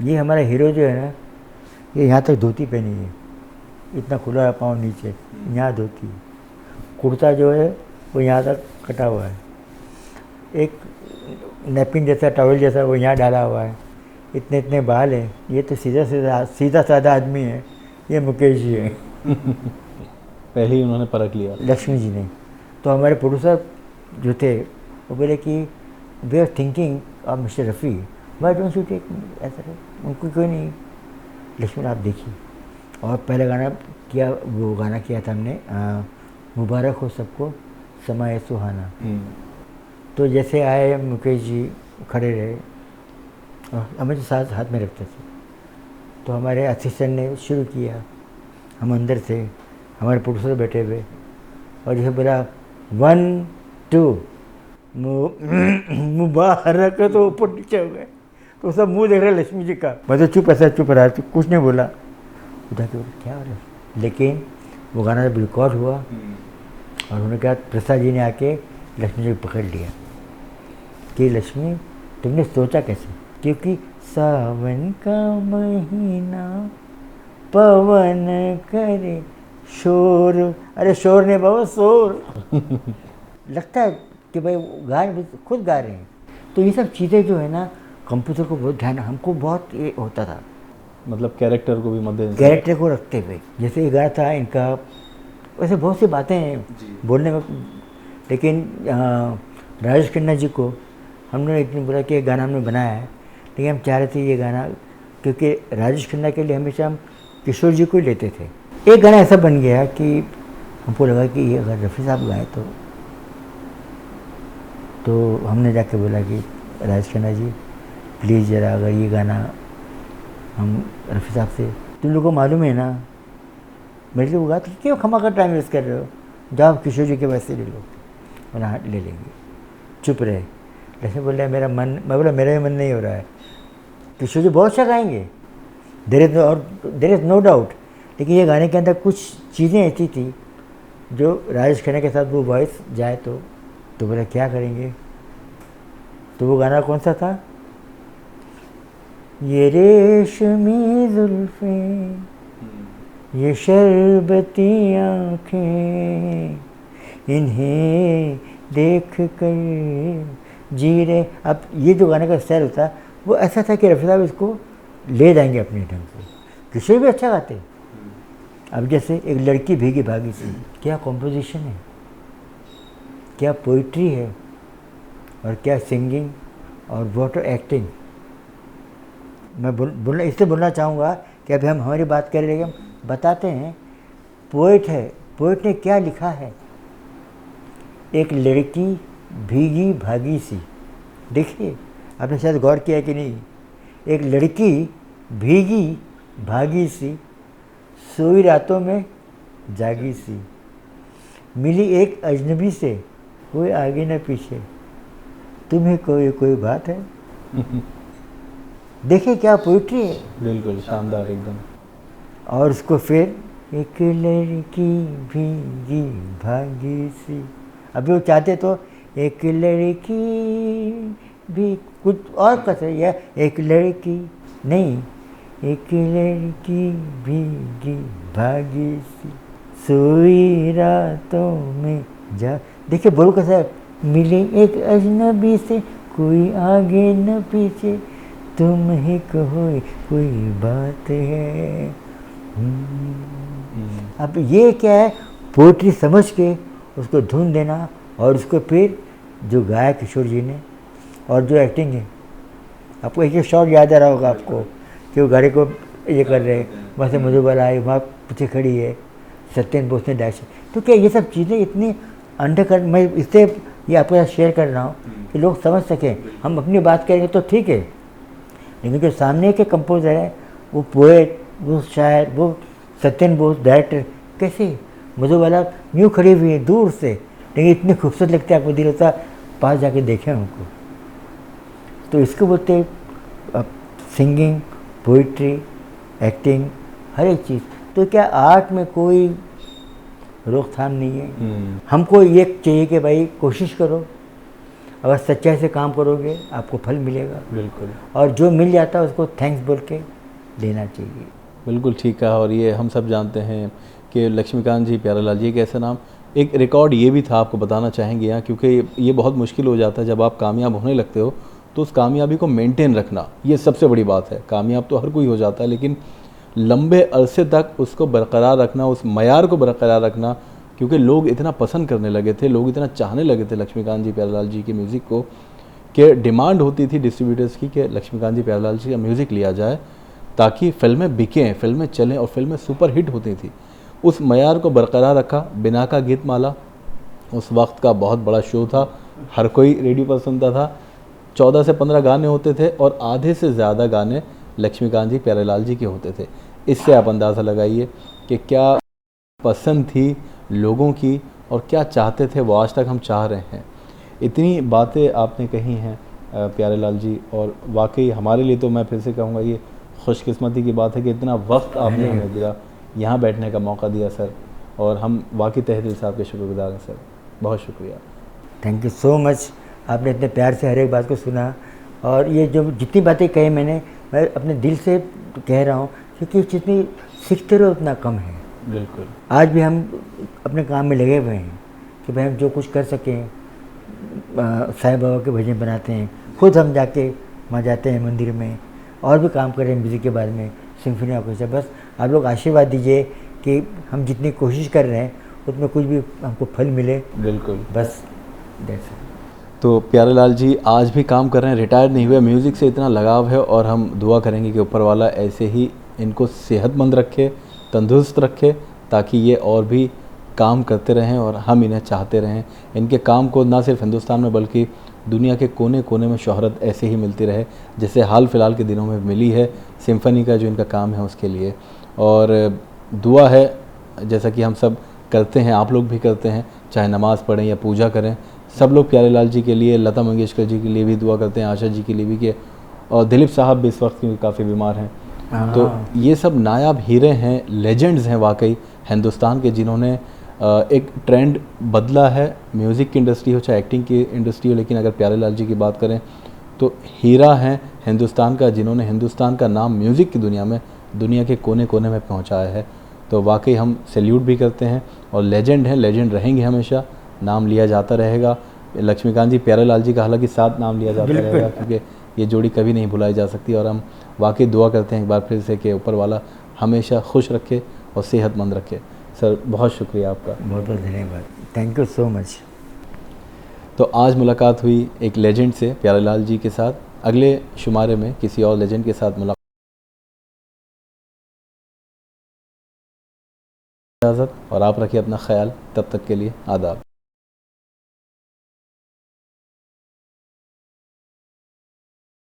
ये हमारा हीरो जो है ना, ये यहाँ तक धोती पहनी है, इतना खुला पाँव नीचे, यहाँ धोती, कुर्ता जो है वो यहाँ तक कटा हुआ है, एक नैपकिन जैसा टॉवल जैसा वो यहाँ डाला हुआ है, इतने इतने बाल हैं, ये तो सीधा साधा आदमी है, ये मुकेश जी है। पहले ही उन्होंने परख लिया लक्ष्मी जी ने। तो हमारे प्रोड्यूसर जो थे वो बोले कि we are thinking of mister Rafi, why don't you take ऐसा, उनको कोई नहीं, लक्ष्मण आप देखिए। और पहले गाना किया, वो गाना किया था हमने, मुबारक हो सबको समय सुहाना। तो जैसे आए मुकेश जी खड़े रहे और हमें तो साथ हाथ में रखते थे, तो हमारे असिस्टेंट ने शुरू किया, हम अंदर थे, हमारे प्रोड्यूसर बैठे हुए, और जैसे बोला 1 2 मुबारक, तो ऊपर नीचे हो गए, तो सब मुंह देख रहे लक्ष्मी जी का, मैं तो चुप, ऐसा चुप रहा, तो कुछ नहीं बोला, उधर के क्या हो रहा है। लेकिन वो गाना जब रिकॉर्ड हुआ और उन्होंने कहा, प्रसाद जी ने आके लक्ष्मी जी को पकड़ लिया कि लक्ष्मी तुमने सोचा कैसे, क्योंकि सावन का महीना पवन करे शोर, अरे शोर ने बाबा शोर। लगता है कि भाई खुद गा रहे हैं। तो ये सब चीज़ें जो है ना, कंप्यूटर को बहुत ध्यान, हमको बहुत ये होता था, मतलब कैरेक्टर को भी मद्देनजर, कैरेक्टर को रखते हुए। जैसे ये गाना था इनका, वैसे बहुत सी बातें हैं बोलने में, लेकिन राजेश खन्ना जी को हमने एक दिन बोला कि ये गाना हमने बनाया है, लेकिन हम चाह रहे थे ये गाना, क्योंकि राजेश खन्ना के लिए हमेशा हम किशोर जी को ही लेते थे। एक गाना ऐसा बन गया कि हमको लगा कि ये अगर रफ़ी साहब गाए तो हमने जाके बोला कि राजेश खन्ना जी प्लीज़ ज़रा अगर ये गाना हम रफ़ी साहब से, तुम लोगों को मालूम है ना मेरे लिए वो गा, तो क्यों खमा का टाइम वेस्ट कर रहे हो, जाओ किशोर जी के वैसे ले लो। बोला हाँ ले लेंगे, चुप रहे। जैसे बोल रहा है मेरा मन, मैं बोला मेरा भी मन नहीं हो रहा है, किशोर जी बहुत अच्छा गाएंगे, देर इज़ नो डाउट, लेकिन ये गाने के अंदर कुछ चीज़ें ऐसी थी जो राजेश खन्ना के साथ वो वॉइस जाए तो बोला क्या करेंगे। तो वो गाना कौन सा था, ये रेशमी जुल्फ़ें, ये शरबती आँखें, इन्हें देख कर जी रहे। अब ये जो गाने का स्टाइल होता वो ऐसा था कि रफ़ी साहब इसको ले जाएंगे अपने ढंग से। किशोर भी अच्छा गाते। अब जैसे एक लड़की भीगी भागी सी, क्या कॉम्पोजिशन है, क्या पोइट्री है, और क्या सिंगिंग, और व्हाट एक्टिंग। मैं बोलना इससे बोलना चाहूँगा कि अभी हम हमारी बात कर रहे हैं, हम बताते हैं पोएट है, पोएट ने क्या लिखा है। एक लड़की भीगी भागी सी, देखिए आपने शायद गौर किया कि नहीं, एक लड़की भीगी भागी सी, सोई रातों में जागी सी, मिली एक अजनबी से, कोई आगे न पीछे, तुम्हें कोई बात है। देखिए क्या पोइट्री है। बिल्कुल शानदार एकदम। और उसको फिर एक लड़की भीगी भागी सी, अभी वो चाहते तो एक लड़की भी कुछ और कर सकते, या एक लड़की नहीं, एक लड़की भीगी भागी सी, सोई रातों में जा, देखिए बोलो कैसा है, मिले एक अजनबी से, कोई आगे न पीछे, तुम ही कहो कोई बात है। अब ये क्या है, पोइट्री समझ के उसको धुन देना, और उसको फिर जो गाया किशोर जी ने, और जो एक्टिंग है, आपको एक शॉट याद आ रहा होगा आपको कि वो गाड़ी को ये कर रहे हैं, वहाँ से मधुबाला आई, वहाँ पीछे खड़ी है, सत्येंद्र बोस ने डैश, तो क्या ये सब चीज़ें इतनी अंडर कर, मैं इससे ये आपके साथ शेयर कर रहा हूँ कि लोग समझ सकें। हम अपनी बात करेंगे तो ठीक है, लेकिन जो सामने के कंपोजर है, वो पोएट, वो शायर, वो सत्येंद्र बोस डायरेक्टर, कैसे मधुबाला यूँ खड़ी हुई है दूर से, लेकिन इतनी खूबसूरत लगती है, आपको दिल होता पास जाके देखें उनको। तो इसको बोलते सिंगिंग, पोइट्री, एक्टिंग, हर एक चीज़। तो क्या आर्ट में कोई रोकथाम नहीं है। हमको ये चाहिए कि भाई कोशिश करो, अगर सच्चाई से काम करोगे आपको फल मिलेगा। बिल्कुल। और जो मिल जाता है उसको थैंक्स बोल के लेना चाहिए। बिल्कुल ठीक है। और ये हम सब जानते हैं कि लक्ष्मीकांत जी, प्यारेलाल जी, एक ऐसा नाम, एक रिकॉर्ड ये भी था, आपको बताना चाहेंगे यहाँ, क्योंकि ये बहुत मुश्किल हो जाता है जब आप कामयाब होने लगते हो तो उस कामयाबी को मेंटेन रखना, ये सबसे बड़ी बात है। कामयाब तो हर कोई हो जाता है, लेकिन लंबे अरसे तक उसको बरकरार रखना, उस मयार को बरकरार रखना, क्योंकि लोग इतना पसंद करने लगे थे, लोग इतना चाहने लगे थे लक्ष्मीकांत जी, प्यारेलाल जी के म्यूज़िक को, कि डिमांड होती थी डिस्ट्रीब्यूटर्स की कि लक्ष्मीकांत जी, प्यारेलाल जी का म्यूज़िक लिया जाए ताकि फिल्में बिकें, फिल्में चलें, और फिल्में सुपर हिट होती थी। उस मयार को बरकरार रखा। बिना का गीतमाला उस वक्त का बहुत बड़ा शो था, हर कोई रेडियो पर सुनता था। 14 से 15 गाने होते थे और आधे से ज़्यादा गाने लक्ष्मीकांत जी, प्यारेलाल जी के होते थे। इससे आप अंदाज़ा लगाइए कि क्या पसंद थी लोगों की और क्या चाहते थे वो आज तक हम चाह रहे हैं। इतनी बातें आपने कही हैं प्यारेलाल जी, और वाकई हमारे लिए तो मैं फिर से कहूँगा ये खुशकिस्मती की बात है कि इतना वक्त आपने हमें दिया, यहाँ बैठने का मौका दिया सर, और हम वाकई तहे दिल से आपके शुक्रगुजार हैं सर। बहुत शुक्रिया। Thank you so much. आपने इतने प्यार से हर एक बात को सुना, और ये जो जितनी बातें कही मैं अपने दिल से कह रहा हूँ, क्योंकि जितनी सीखते रहो उतना कम है। बिल्कुल। आज भी हम अपने काम में लगे हुए हैं कि भाई हम जो कुछ कर सकें, साईं बाबा के भजन बनाते हैं, खुद हम जाके वहाँ जाते हैं मंदिर में, और भी काम कर रहे हैं म्यूज़िक के बारे में, सिम्फनी ऑर्केस्ट्रा। बस आप लोग आशीर्वाद दीजिए कि हम जितनी कोशिश कर रहे हैं उसमें कुछ भी हमको फल मिले। बिल्कुल। बस दैट्स इट। तो प्यारेलाल जी आज भी काम कर रहे हैं, रिटायर नहीं हुए, म्यूज़िक से इतना लगाव है, और हम दुआ करेंगे कि ऊपर वाला ऐसे ही इनको सेहतमंद रखे, तंदुरुस्त रखे, ताकि ये और भी काम करते रहें और हम इन्हें चाहते रहें। इनके काम को ना सिर्फ हिंदुस्तान में बल्कि दुनिया के कोने कोने में शोहरत ऐसे ही मिलती रहे, जैसे हाल फिलहाल के दिनों में मिली है सिम्फनी का जो इनका काम है उसके लिए। और दुआ है, जैसा कि हम सब करते हैं, आप लोग भी करते हैं, चाहे नमाज़ पढ़ें या पूजा करें, सब लोग प्यारेलाल जी के लिए, लता मंगेशकर जी के लिए भी दुआ करते हैं, आशा जी के लिए भी, कि और दिलीप साहब भी इस वक्त क्योंकि काफ़ी बीमार हैं। तो ये सब नायाब हीरे हैं, लेजेंड्स हैं वाकई हिंदुस्तान के, जिन्होंने एक ट्रेंड बदला है। म्यूज़िक की इंडस्ट्री हो चाहे एक्टिंग की इंडस्ट्री हो, लेकिन अगर प्यारेलाल जी की बात करें तो हीरा हैं हिंदुस्तान का, जिन्होंने हिंदुस्तान का नाम म्यूज़िक की दुनिया में, दुनिया के कोने कोने में पहुंचाया है। तो वाकई हम सैल्यूट भी करते हैं, और लेजेंड हैं, लेजेंड रहेंगे हमेशा, नाम लिया जाता रहेगा। लक्ष्मीकांत जी, प्यारेलाल जी का हालांकि साथ नाम लिया जाता रहेगा, क्योंकि ये जोड़ी कभी नहीं भुलाई जा सकती। और हम वाकई दुआ करते हैं एक बार फिर से कि ऊपर वाला हमेशा खुश रखे और सेहतमंद रखे। सर बहुत शुक्रिया आपका। बहुत बहुत धन्यवाद। Thank you so much. तो आज मुलाकात हुई एक लेजेंड से, प्यारेलाल जी के साथ। अगले शुमारे में किसी और लेजेंड के साथ मुलाकात इजाज़त और आप रखिए अपना ख्याल, तब तक के लिए आदाब।